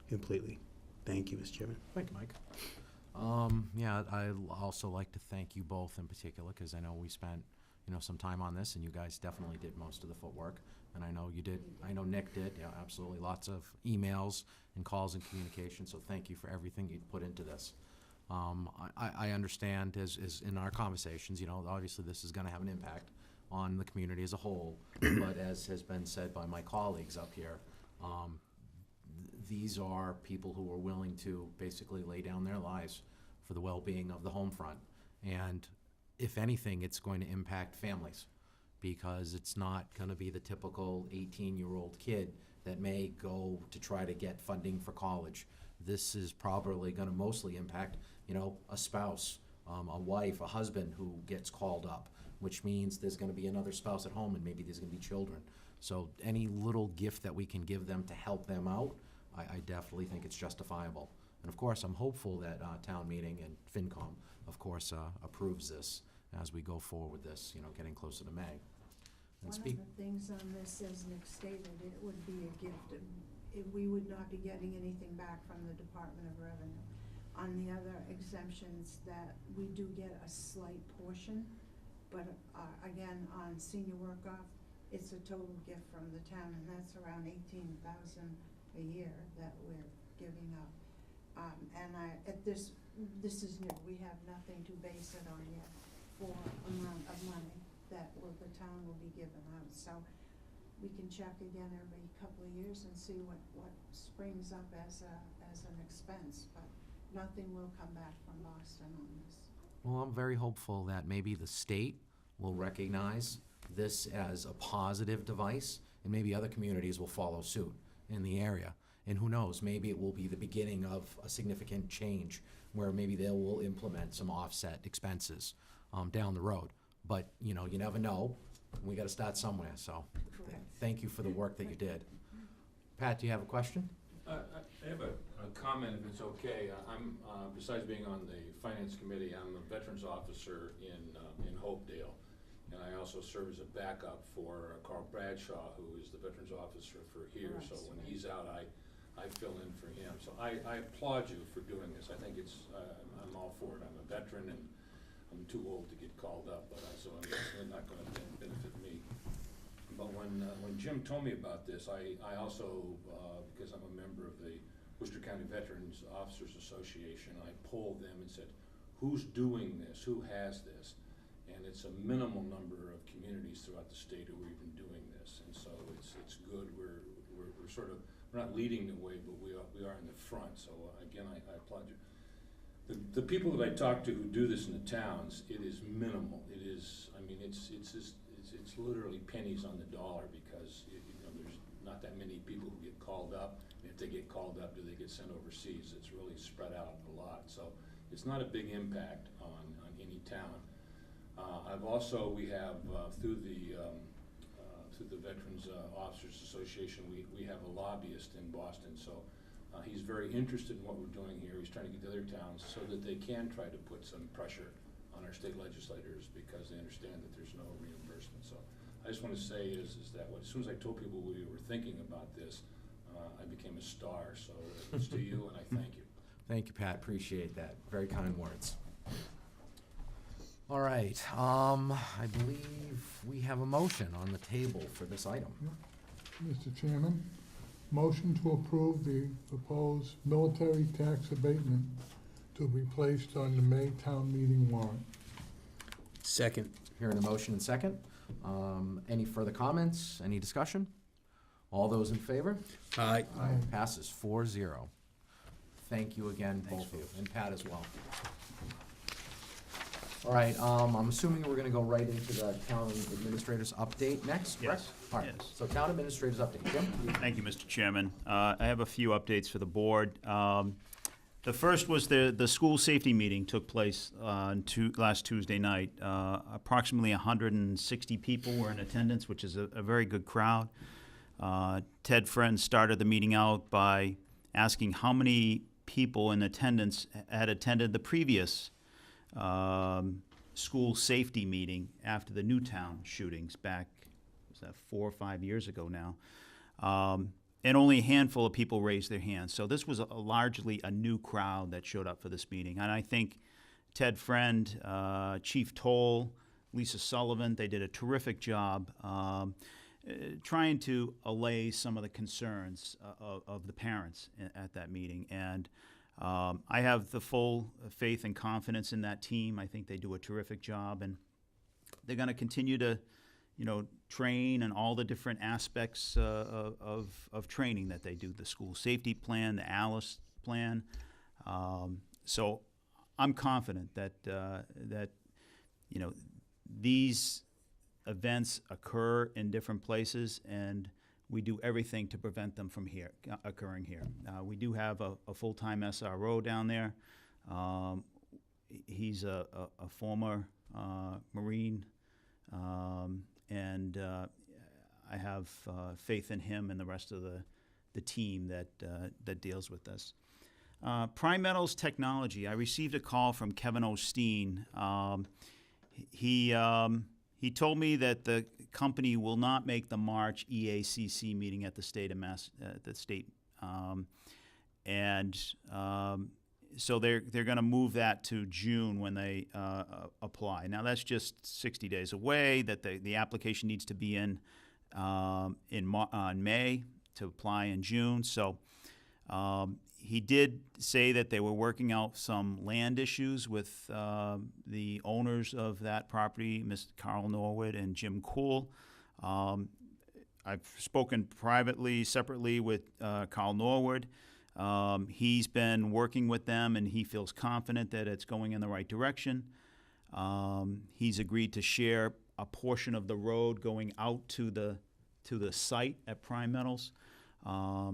completely. Thank you, Mr. Chairman. Thank you, Mike. Yeah, I'd also like to thank you both in particular, because I know we spent, some time on this, and you guys definitely did most of the footwork. And I know you did, I know Nick did, yeah, absolutely, lots of emails and calls and communication, so thank you for everything you put into this. I understand, as in our conversations, obviously this is gonna have an impact on the community as a whole, but as has been said by my colleagues up here, these are people who are willing to basically lay down their lives for the well-being of the home front. And if anything, it's going to impact families, because it's not gonna be the typical 18-year-old kid that may go to try to get funding for college. This is probably gonna mostly impact, a spouse, a wife, a husband who gets called up, which means there's gonna be another spouse at home and maybe there's gonna be children. So any little gift that we can give them to help them out, I definitely think it's justifiable. And of course, I'm hopeful that town meeting and FinCom, of course, approves this as we go forward with this, getting closer to May. And One of speak, the things on this, as Nick stated, it would be a gift. We would not be getting anything back from the Department of Revenue. On the other exemptions, that we do get a slight portion, but again, on senior work-off, it's a total gift from the town, and that's around $18,000 a year that we're giving up. This is new, we have nothing to base it on yet for amount of money that the town will be giving out. So we can check again every couple of years and see what springs up as an expense, but nothing will come back from Boston on this. well, I'm very hopeful that maybe the state will recognize this as a positive device, and maybe other communities will follow suit in the area. And who knows, maybe it will be the beginning of a significant change where maybe they will implement some offset expenses down the road. But, you never know. We gotta start somewhere, so Correct. thank you for the work that you did. Pat, do you have a question? I have a comment, if it's okay. I'm, besides being on the Finance Committee, I'm a Veterans Officer in Hopedale. And I also serve as a backup for Carl Bradshaw, who is the Veterans Officer for here. Right, So when right. he's out, I fill in for him. So I applaud you for doing this. I think it's, I'm all for it. I'm a veteran and I'm too old to get called up, but so it's not gonna benefit me. But when Jim told me about this, I also, because I'm a member of the Worcester County Veterans Officers Association, I polled them and said, who's doing this? Who has this? And it's a minimal number of communities throughout the state who are even doing this. And so it's good. We're sort of, we're not leading the way, but we are in the front. So again, I applaud you. The people that I talk to who do this in the towns, it is minimal. It is, I mean, it's literally pennies on the dollar because there's not that many people who get called up. And if they get called up, do they get sent overseas? It's really spread out a lot. So it's not a big impact on any town. We have through the Veterans Officers Association, we have a lobbyist in Boston. So he's very interested in what we're doing here. He's trying to get the other towns so that they can try to put some pressure on our state legislators because they understand that there's no reimbursement. So I just want to say is that as soon as I told people we were thinking about this, I became a star. So it's to you, and I thank you. Thank you, Pat, appreciate that. Very kind words. All right, I believe we have a motion on the table for this item. Mr. Chairman, motion to approve the proposed military tax abatement to be placed on the May town meeting warrant. Second. Hearing a motion and second. Any further comments? Any discussion? All those in favor? Aye. Passes 4-0. Thank you again, both of you, and Pat as well. All right, I'm assuming we're gonna go right into the town administrator's update next, correct? Yes, All right, yes. so town administrator's update, Jim? Thank you, Mr. Chairman. I have a few updates for the board. The first was the school safety meeting took place last Tuesday night. Approximately 160 people were in attendance, which is a very good crowd. Ted Friend started the meeting out by asking how many people in attendance had attended the previous school safety meeting after the Newtown shootings back, was that 4 or 5 years ago now? And only a handful of people raised their hands. So this was largely a new crowd that showed up for this meeting. And I think Ted Friend, Chief Toll, Lisa Sullivan, they did a terrific job trying to allay some of the concerns of the parents at that meeting. And I have the full faith and confidence in that team. I think they do a terrific job, and they're going to continue to, train in all the different aspects of training that they do. The school safety plan, the ALICE plan. So I'm confident that these events occur in different places, and we do everything to prevent them from occurring here. We do have a full-time SRO down there. He's a former Marine And I have faith in him and the rest of the team that deals with this. Prime Metals Technology, I received a call from Kevin Osteen. He told me that the company will not make the March EACC meeting at the state of so they're going to move that to June when they apply. Now that's just 60 days away. That the application needs to be in on May to apply in June. So he did say that they were working out some land issues with the owners of that property, Mr. Carl Norwood and Jim Cool. I've spoken privately, separately with Carl Norwood. He's been working with them, and he feels confident that it's going in the right direction. He's agreed to share a portion of the road going out to the site at Prime Metals.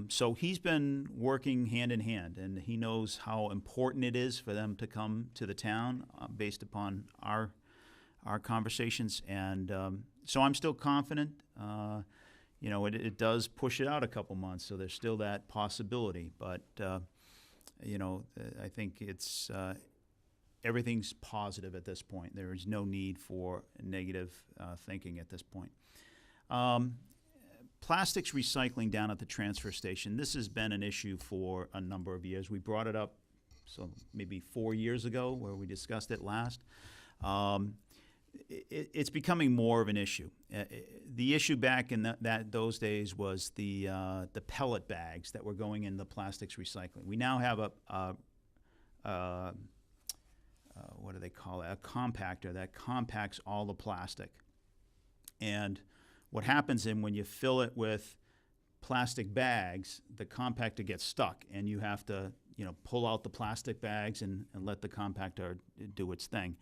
So he's been working hand in hand, and he knows how important it is for them to come to the town based upon our conversations. And so I'm still confident. It does push it out a couple months, so there's still that possibility. But, I think it's everything's positive at this point. There is no need for negative thinking at this point. Plastics recycling down at the transfer station. This has been an issue for a number of years. We brought it up maybe 4 years ago where we discussed it last. It's becoming more of an issue. The issue back in those days was the pellet bags that were going in the plastics recycling. We now have what do they call it? A compactor that compacts all the plastic. And what happens when you fill it with plastic bags, the compactor gets stuck, and you have to pull out the plastic bags and let the compactor do its thing.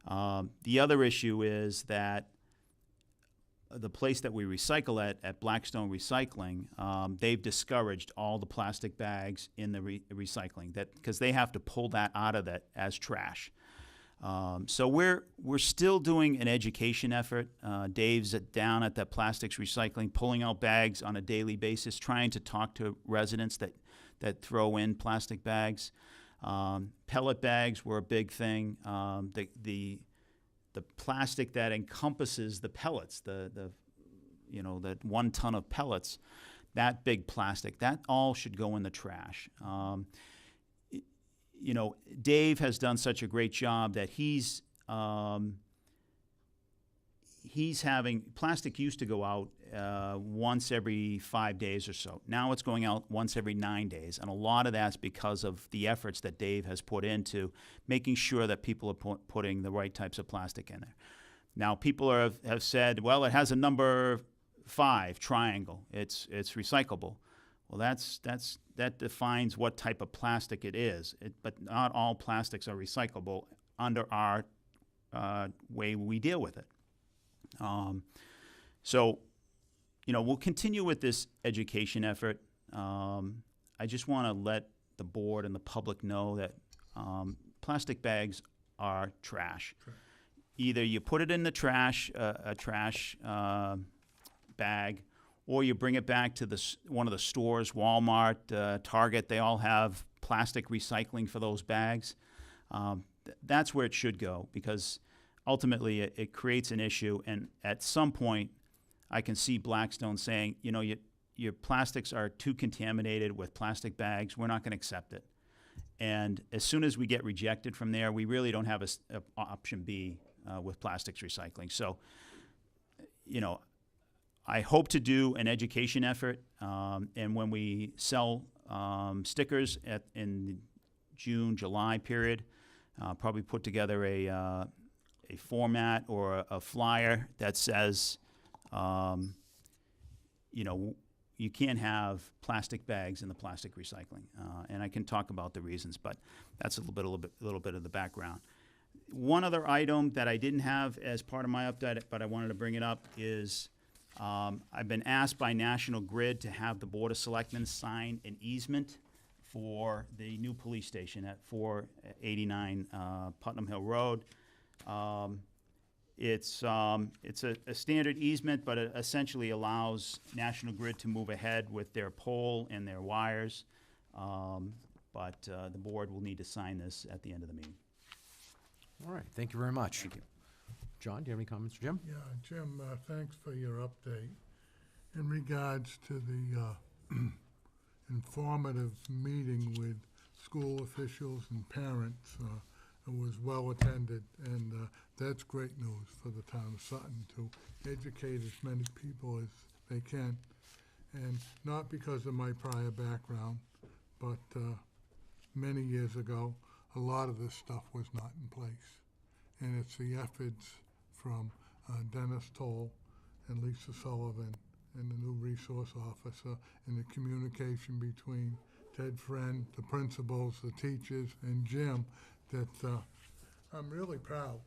The other issue is that the place that we recycle at Blackstone Recycling, they've discouraged all the plastic bags in the recycling because they have to pull that out of that as trash. So we're still doing an education effort. Dave's down at that plastics recycling, pulling out bags on a daily basis, trying to talk to residents that throw in plastic bags. Pellet bags were a big thing. The plastic that encompasses the pellets, that 1 ton of pellets, that big plastic, that all should go in the trash. Dave has done such a great job that he's having plastic used to go out once every 5 days or so. Now it's going out once every 9 days, and a lot of that's because of the efforts that Dave has put into making sure that people are putting the right types of plastic in there. Now people have said, well, it has a number 5 triangle. It's recyclable. Well, that defines what type of plastic it is. But not all plastics are recyclable under our way we deal with it. So, we'll continue with this education effort. I just want to let the board and the public know that plastic bags are trash. Sure. Either you put it in the trash, a trash bag, or you bring it back to one of the stores, Walmart, Target. They all have plastic recycling for those bags. That's where it should go, because ultimately it creates an issue. And at some point, I can see Blackstone saying, your plastics are too contaminated with plastic bags. We're not going to accept it. And as soon as we get rejected from there, we really don't have a option B with plastics recycling. So, I hope to do an education effort, and when we sell stickers in the June, July period, probably put together a format or a flyer that says, you can't have plastic bags in the plastic recycling, and I can talk about the reasons, but that's a little bit of the background. One other item that I didn't have as part of my update, but I wanted to bring it up is. I've been asked by National Grid to have the Board of Selectmen sign an easement for the new police station at 489 Putnam Hill Road. It's a standard easement, but it essentially allows National Grid to move ahead with their pole and their wires. But the board will need to sign this at the end of the meeting. All right, thank you very much. Thank you. John, do you have any comments for Jim? Yeah, Jim, thanks for your update. In regards to the informative meeting with school officials and parents, it was well attended, and that's great news for the town of Sutton to educate as many people as they can. And not because of my prior background, but many years ago, a lot of this stuff was not in place. And it's the efforts from Dennis Toll and Lisa Sullivan and the new resource officer and the communication between Ted Friend, the principals, the teachers, and Jim, that I'm really proud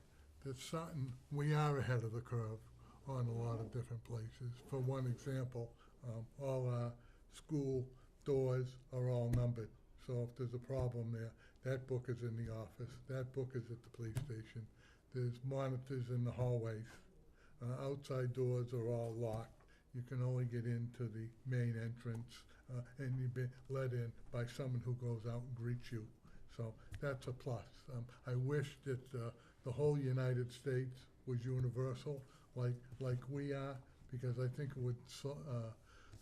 that Sutton, we are ahead of the curve on a lot of different places. For one example, all our school doors are all numbered. So if there's a problem there, that book is in the office, that book is at the police station. There's monitors in the hallways. Outside doors are all locked. You can only get into the main entrance, and you've been let in by someone who goes out and greets you. So that's a plus. I wish that the whole United States was universal, like we are, because I think it would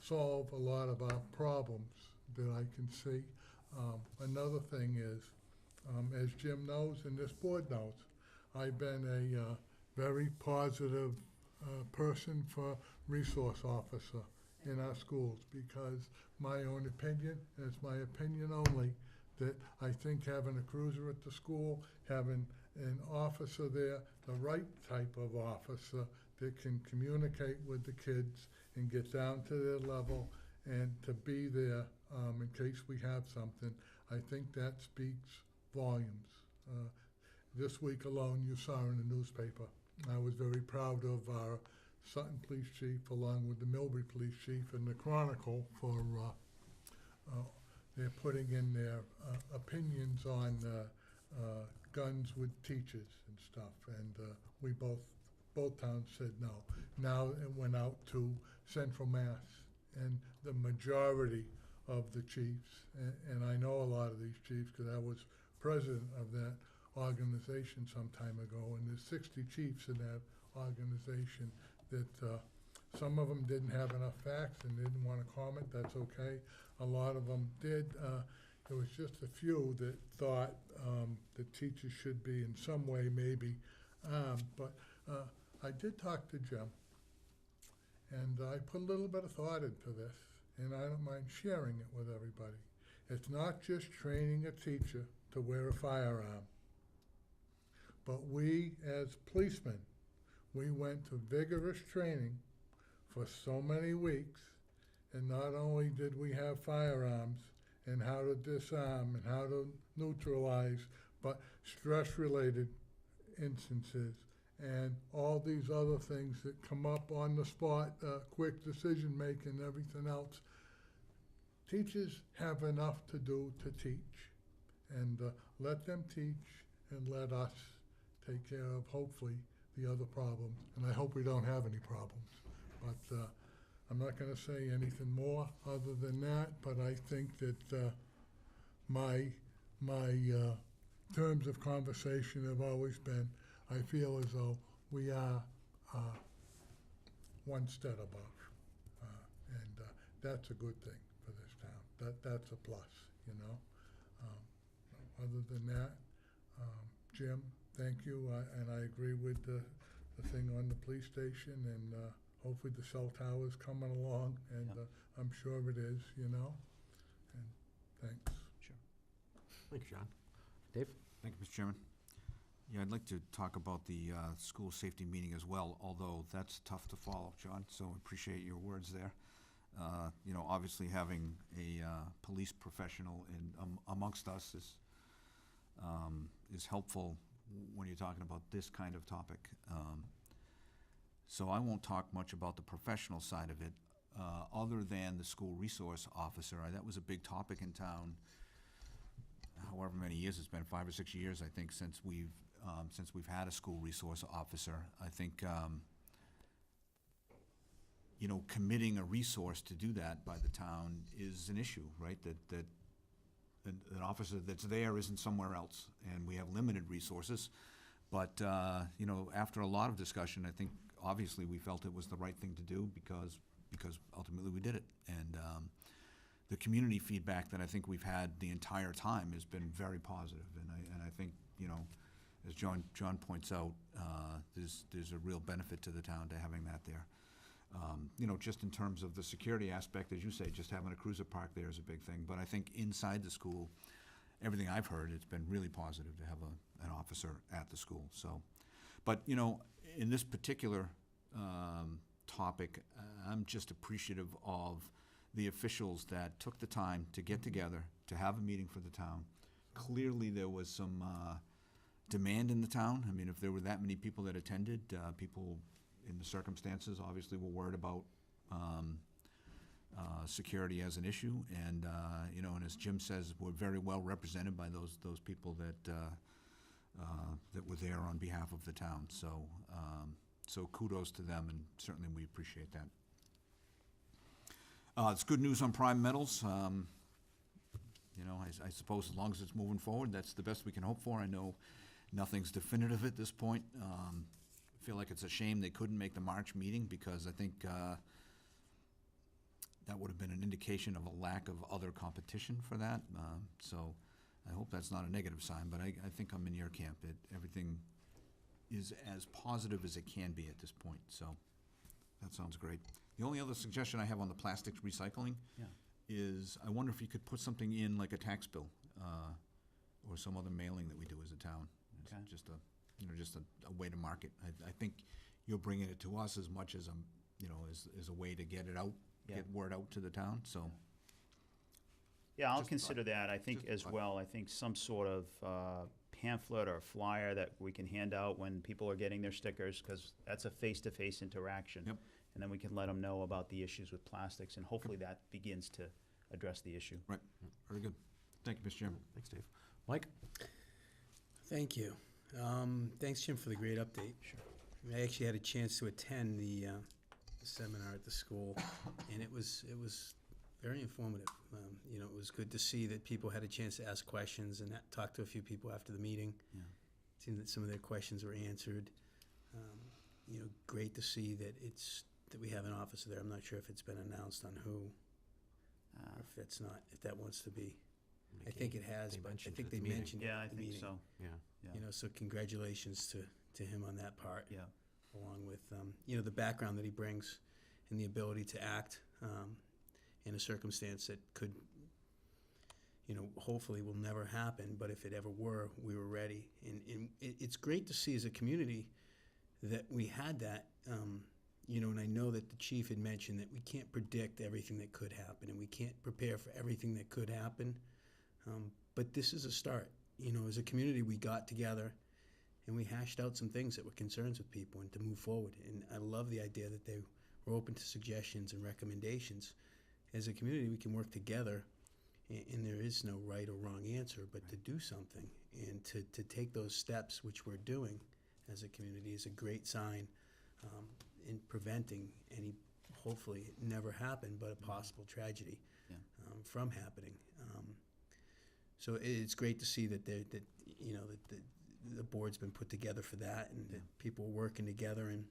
solve a lot of our problems that I can see. Another thing is, as Jim knows and this board knows, I've been a very positive person for resource officer in our schools, because my own opinion, and it's my opinion only, that I think having a cruiser at the school, having an officer there, the right type of officer that can communicate with the kids and get down to their level and to be there in case we have something, I think that speaks volumes. This week alone, you saw in the newspaper, I was very proud of our Sutton Police Chief, along with the Millbury Police Chief, and the Chronicle for they're putting in their opinions on guns with teachers and stuff, and we both towns said no. Now it went out to Central Mass, and the majority of the chiefs, and I know a lot of these chiefs because I was president of that organization some time ago, and there's 60 chiefs in that organization that some of them didn't have enough facts and didn't want to comment. That's okay. A lot of them did. There was just a few that thought that teachers should be in some way maybe. But I did talk to Jim, and I put a little bit of thought into this, and I don't mind sharing it with everybody. It's not just training a teacher to wear a firearm, but we as policemen, we went to vigorous training for so many weeks, and not only did we have firearms and how to disarm and how to neutralize, but stress-related instances and all these other things that come up on the spot, quick decision-making and everything else. Teachers have enough to do to teach, and let them teach and let us take care of, hopefully, the other problems. And I hope we don't have any problems. But I'm not going to say anything more other than that, but I think that my terms of conversation have always been, I feel as though we are one step above. And that's a good thing for this town. That's a plus, you know. Other than that, Jim, thank you, and I agree with the thing on the police station, and hopefully the cell tower is coming along, and Yep. I'm sure it is, you know, and thanks. Sure. Thanks, John. Dave? Thank you, Mr. Chairman. Yeah, I'd like to talk about the school safety meeting as well, although that's tough to follow, John, so appreciate your words there. You know, obviously having a police professional amongst us is helpful when you're talking about this kind of topic. So I won't talk much about the professional side of it, other than the school resource officer. That was a big topic in town, however many years it's been, 5 or 6 years, I think, since we've since we've had a school resource officer. I think, you know, committing a resource to do that by the town is an issue, right? That an officer that's there isn't somewhere else, and we have limited resources. But, you know, after a lot of discussion, I think obviously we felt it was the right thing to do because ultimately we did it. And the community feedback that I think we've had the entire time has been very positive. And I think, you know, as John points out, there's a real benefit to the town to having that there. You know, just in terms of the security aspect, as you say, just having a cruiser park there is a big thing. But I think inside the school, everything I've heard, it's been really positive to have an officer at the school. So, but, you know, in this particular topic, I'm just appreciative of the officials that took the time to get together, to have a meeting for the town. Clearly, there was some demand in the town. I mean, if there were that many people that attended, people in the circumstances obviously were worried about security as an issue. And, you know, and as Jim says, we're very well represented by those people that were there on behalf of the town. So, so kudos to them, and certainly we appreciate that. It's good news on prime metals. You know, I suppose as long as it's moving forward, that's the best we can hope for. I know nothing's definitive at this point. I feel like it's a shame they couldn't make the March meeting, because I think that would have been an indication of a lack of other competition for that. So I hope that's not a negative sign, but I think I'm in your camp. Everything is as positive as it can be at this point, so that sounds great. The only other suggestion I have on the plastics recycling is, I wonder if you could put something in like a tax bill, or some other mailing that we do as a town. It's Okay. just a way to market. I think you're bringing it to us as much as as a way to get it out, get word out to the town, so. Yeah, I'll Just a consider thought. that. I think Just a as thought. well, I think some sort of pamphlet or flyer that we can hand out when people are getting their stickers, because that's a face-to-face interaction. Yep. And then we can let them know about the issues with plastics, and hopefully that begins to address the issue. Right, very good. Thank you, Mr. Chairman. Thanks, Dave. Mike? Thank you. Thanks, Jim, for the great update. Sure. I actually had a chance to attend the seminar at the school, and it was very informative. You know, it was good to see that people had a chance to ask questions and talk to a few people after the meeting. Yeah. It seemed that some of their questions were answered. You know, great to see that that we have an officer there. I'm not sure if it's been announced on who, or if that wants to be. I think it has, They but I mentioned think it at they the meeting. mentioned it Yeah, at I the think meeting. so. Yeah. Yeah. You know, so congratulations to him on that part. Yeah. Along with, you know, the background that he brings and the ability to act in a circumstance that could, you know, hopefully will never happen, but if it ever were, we were ready. And it's great to see as a community that we had that, you know, and I know that the chief had mentioned that we can't predict everything that could happen, and we can't prepare for everything that could happen, but this is a start. You know, as a community, we got together and we hashed out some things that were concerns with people and to move forward. And I love the idea that they were open to suggestions and recommendations. As a community, we can work together, and there is no right or wrong answer, but to do something and to take those steps, which we're doing as a community, is a great sign in preventing any, hopefully it never happened, but a possible tragedy from happening. So it's great to see that you know, that the board's been put together for that, and that people are working together. And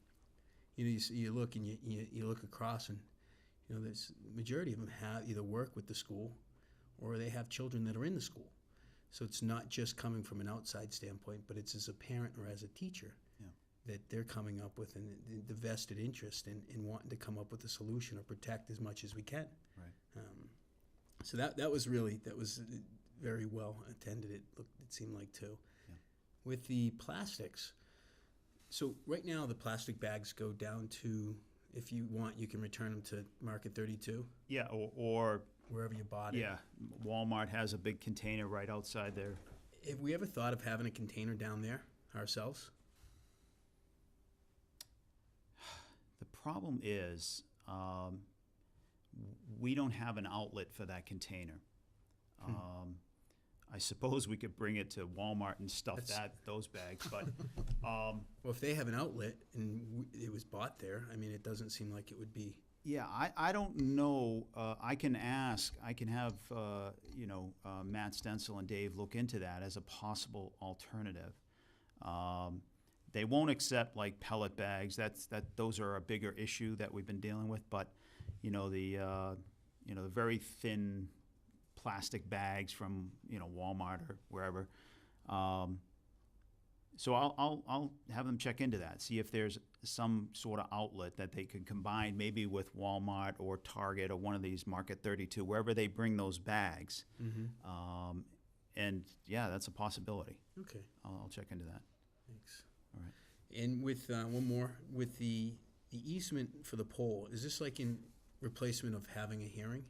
you know, you look and you look across, and you know, there's majority of them have either work with the school or they have children that are in the school. So it's not just coming from an outside standpoint, but it's as a parent or as a teacher that they're coming up with the vested interest in wanting to come up with a solution or protect as much as we can. Right. So that was very well attended. It seemed like too. Yeah. With the plastics, so right now the plastic bags go down to, if you want, you can return them to Market 32, Yeah, or wherever you bought it. yeah, Walmart has a big container right outside there. Have we ever thought of having a container down there ourselves? The problem is, we don't have an outlet for that container. I suppose we could bring it to Walmart and stuff That's- those bags, but, Well, if they have an outlet and it was bought there, I mean, it doesn't seem like it would be. yeah, I don't know, I can have, Matt Stencil and Dave look into that as a possible alternative. They won't accept like pellet bags, those are a bigger issue that we've been dealing with, but, the very thin plastic bags from, Walmart or wherever. So I'll have them check into that, see if there's some sort of outlet that they can combine, maybe with Walmart or Target or one of these Market 32, wherever they bring those bags. And yeah, that's a possibility. Okay, I'll check into that. thanks. All right. And with, one more, with the easement for the pole, is this like in replacement of having a hearing?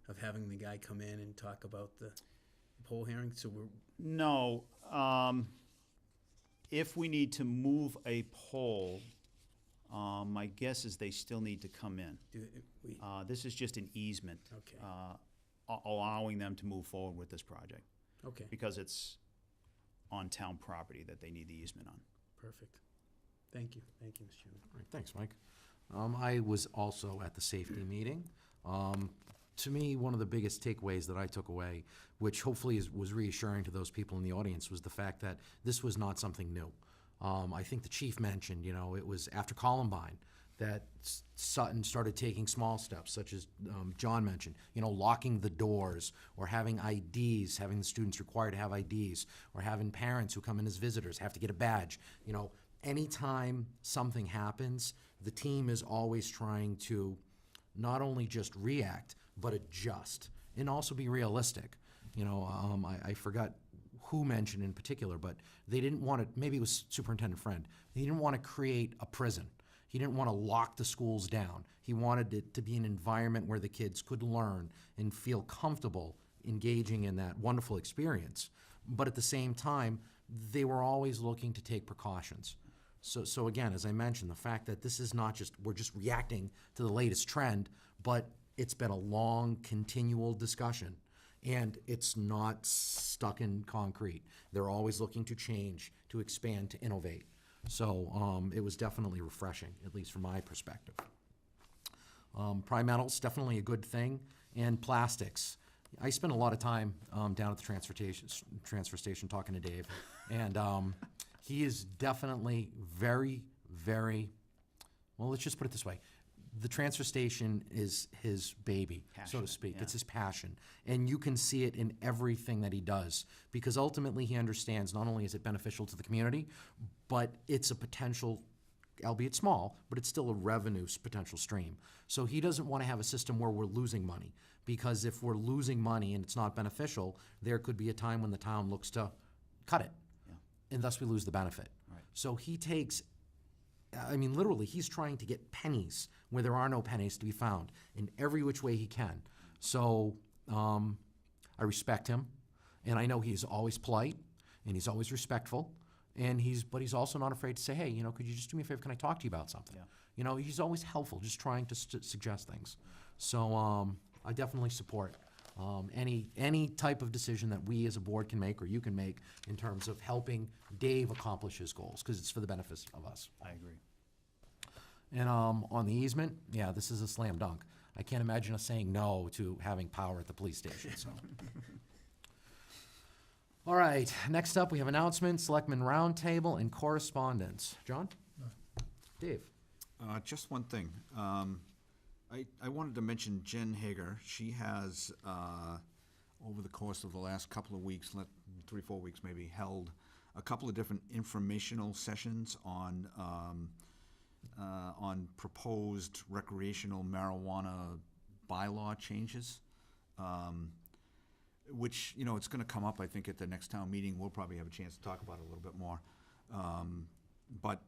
Of having the guy come in and talk about the pole hearing, so we're, No, if we need to move a pole, my guess is they still need to come in. This is just an easement. Okay. Allowing them to move forward with this project, okay, because it's on town property that they need the easement on. perfect. Thank you, Mr. Chairman. All right, thanks, Mike. I was also at the safety meeting. To me, one of the biggest takeaways that I took away, which hopefully was reassuring to those people in the audience, was the fact that this was not something new. I think the chief mentioned, it was after Columbine that Sutton started taking small steps, such as John mentioned, locking the doors, or having IDs, having the students required to have IDs, or having parents who come in as visitors have to get a badge. Anytime something happens, the team is always trying to not only just react, but adjust, and also be realistic. I forgot who mentioned in particular, but they didn't want to, maybe it was Superintendent Friend, he didn't want to create a prison. He didn't want to lock the schools down. He wanted it to be an environment where the kids could learn and feel comfortable engaging in that wonderful experience. But at the same time, they were always looking to take precautions. So again, as I mentioned, the fact that this is not just, we're just reacting to the latest trend, but it's been a long, continual discussion, and it's not stuck in concrete. They're always looking to change, to expand, to innovate. So it was definitely refreshing, at least from my perspective. Prime metals, definitely a good thing, and plastics. I spent a lot of time down at the transfer station talking to Dave, and he is definitely very, very, well, let's just put it this way. The transfer station is his baby, so to Passionate, speak. yeah. It's his passion. And you can see it in everything that he does, because ultimately he understands not only is it beneficial to the community, but it's a potential, albeit small, but it's still a revenue potential stream. So he doesn't want to have a system where we're losing money, because if we're losing money and it's not beneficial, there could be a time when the town looks to cut it, and thus we lose the benefit. Right. So he takes, literally, he's trying to get pennies where there are no pennies to be found in every which way he can. So I respect him, and I know he's always polite, and he's always respectful, and but he's also not afraid to say, hey, could you just do me a favor? Can I talk to you about something? Yeah. He's always helpful, just trying to suggest things. So I definitely support any type of decision that we as a board can make, or you can make, in terms of helping Dave accomplish his goals, because it's for the benefit of us. I agree. And on the easement, yeah, this is a slam dunk. I can't imagine us saying no to having power at the police station, so. All right, next up, we have announcements, Selectmen Roundtable, and correspondence. John? Dave? Just one thing. I wanted to mention Jen Hager. She has, over the course of the last couple of weeks, 3-4 weeks maybe, held a couple of different informational sessions on proposed recreational marijuana bylaw changes, which, it's going to come up, I think, at the next town meeting. We'll probably have a chance to talk about it a little bit more. But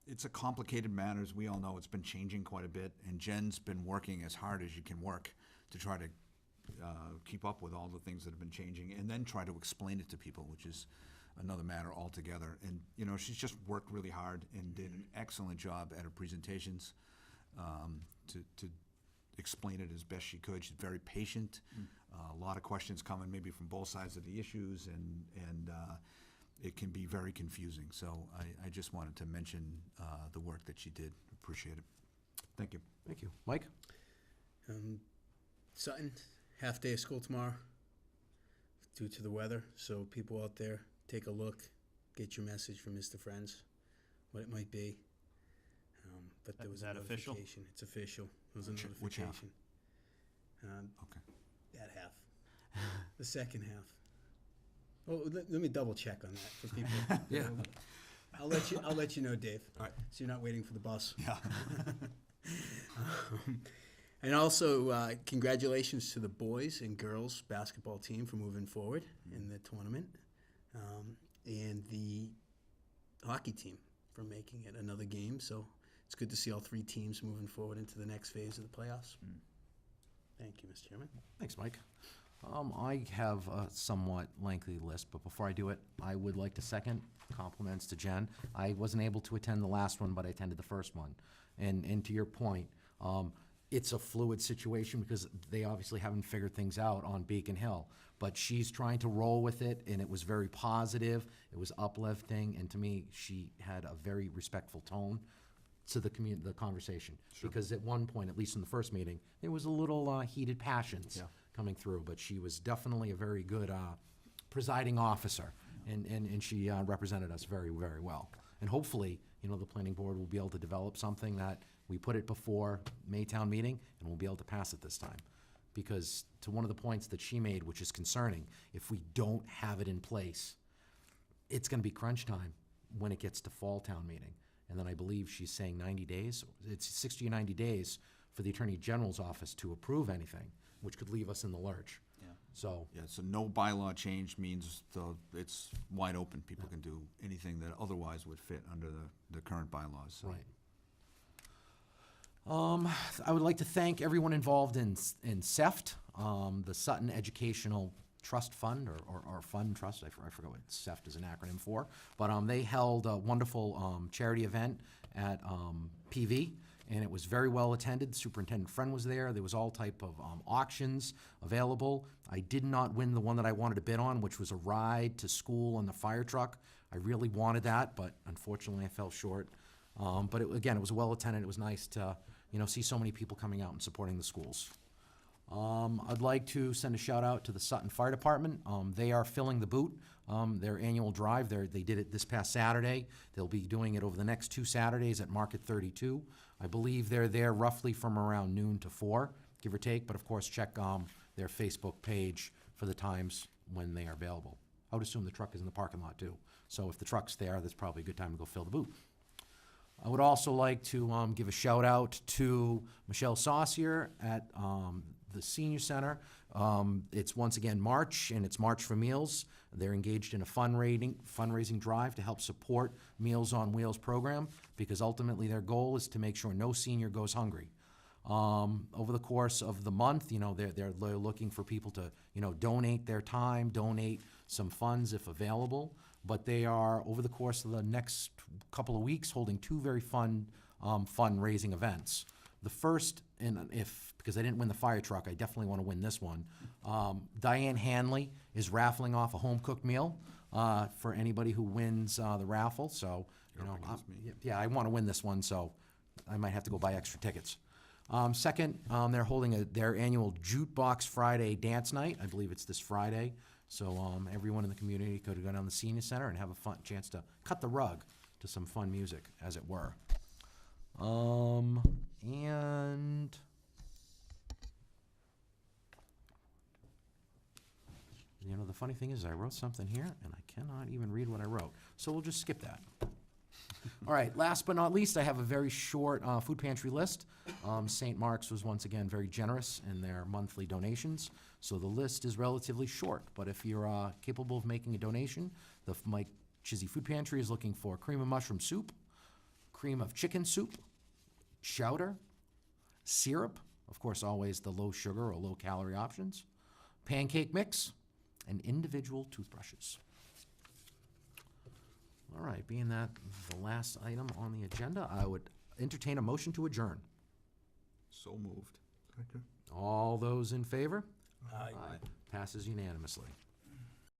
it's a complicated matter. As we all know, it's been changing quite a bit, and Jen's been working as hard as you can work to try to keep up with all the things that have been changing, and then try to explain it to people, which is another matter altogether. And, she's just worked really hard and did an excellent job at her presentations to explain it as best she could. She's very patient. A lot of questions coming maybe from both sides of the issues, and it can be very confusing. So I just wanted to mention the work that she did. Appreciate it. Thank you. Thank you. Mike? Sutton, half day of school tomorrow due to the weather. So people out there, take a look, get your message from Mr. Friends, what it might be. But there was Is a that official? notification. It's official. There was a Which half? notification. Okay. That half. The second half. Oh, let me double check on that for people. Yeah. I'll let you know, Dave. All right. So you're not waiting for the bus. Yeah. And also, congratulations to the boys and girls basketball team for moving forward in the tournament, and the hockey team for making it another game. So it's good to see all three teams moving forward into the next phase of the playoffs. Thank you, Mr. Chairman. Thanks, Mike. I have a somewhat lengthy list, but before I do it, I would like to second compliments to Jen. I wasn't able to attend the last one, but I attended the first one. And to your point, it's a fluid situation because they obviously haven't figured things out on Beacon Hill. But she's trying to roll with it, and it was very positive. It was uplifting, and to me, she had a very respectful tone to the conversation. Because at one point, at least in the first meeting, there was a little heated passions coming through, but she was definitely a very good presiding officer, and she represented us very, very well. And hopefully, the planning board will be able to develop something that we put it before Maytown meeting, and we'll be able to pass it this time. Because to one of the points that she made, which is concerning, if we don't have it in place, it's gonna be crunch time when it gets to fall town meeting. And then I believe she's saying 90 days, it's 60 or 90 days for the Attorney General's office to approve anything, which could leave us in the lurch. Yeah. So, Yeah, so no bylaw change means it's wide open. People can do anything that otherwise would fit under the current bylaws. So. right. I would like to thank everyone involved in SEFT, the Sutton Educational Trust Fund, or Fund Trust, I forgot what SEFT is an acronym for, but they held a wonderful charity event at PV, and it was very well attended. Superintendent Friend was there. There was all type of auctions available. I did not win the one that I wanted to bid on, which was a ride to school on the fire truck. I really wanted that, but unfortunately I fell short. But again, it was well attended. It was nice to see so many people coming out and supporting the schools. I'd like to send a shout out to the Sutton Fire Department. They are filling the boot. Their annual drive, they did it this past Saturday. They'll be doing it over the next 2 Saturdays at Market 32. I believe they're there roughly from around noon to 4, give or take, but of course check their Facebook page for the times when they are available. I would assume the truck is in the parking lot too. So if the truck's there, that's probably a good time to go fill the boot. I would also like to give a shout out to Michelle Saucier at the Senior Center. It's once again March, and it's March for Meals. They're engaged in a fundraising drive to help support Meals on Wheels program, because ultimately their goal is to make sure no senior goes hungry. Over the course of the month, they're looking for people to, donate their time, donate some funds if available. But they are, over the course of the next couple of weeks, holding 2 very fun fundraising events. The first, because I didn't win the fire truck, I definitely want to win this one. Diane Hanley is raffling off a home-cooked meal for anybody who wins the raffle. So, You're up against me. yeah, I want to win this one, so I might have to go buy extra tickets. Second, they're holding their annual Jukebox Friday dance night. I believe it's this Friday. So everyone in the community could go down to the Senior Center and have a fun chance to cut the rug to some fun music, as it were. And the funny thing is I wrote something here and I cannot even read what I wrote. So we'll just skip that. All right, last but not least, I have a very short food pantry list. St. Mark's was once again very generous in their monthly donations, so the list is relatively short. But if you're capable of making a donation, the Mike Chizzy Food Pantry is looking for cream of mushroom soup, cream of chicken soup, chowder, syrup, of course always the low sugar or low calorie options, pancake mix, and individual toothbrushes. All right, being that the last item on the agenda, I would entertain a motion to adjourn. So moved. Second. All those in favor? Aye. Passes unanimously.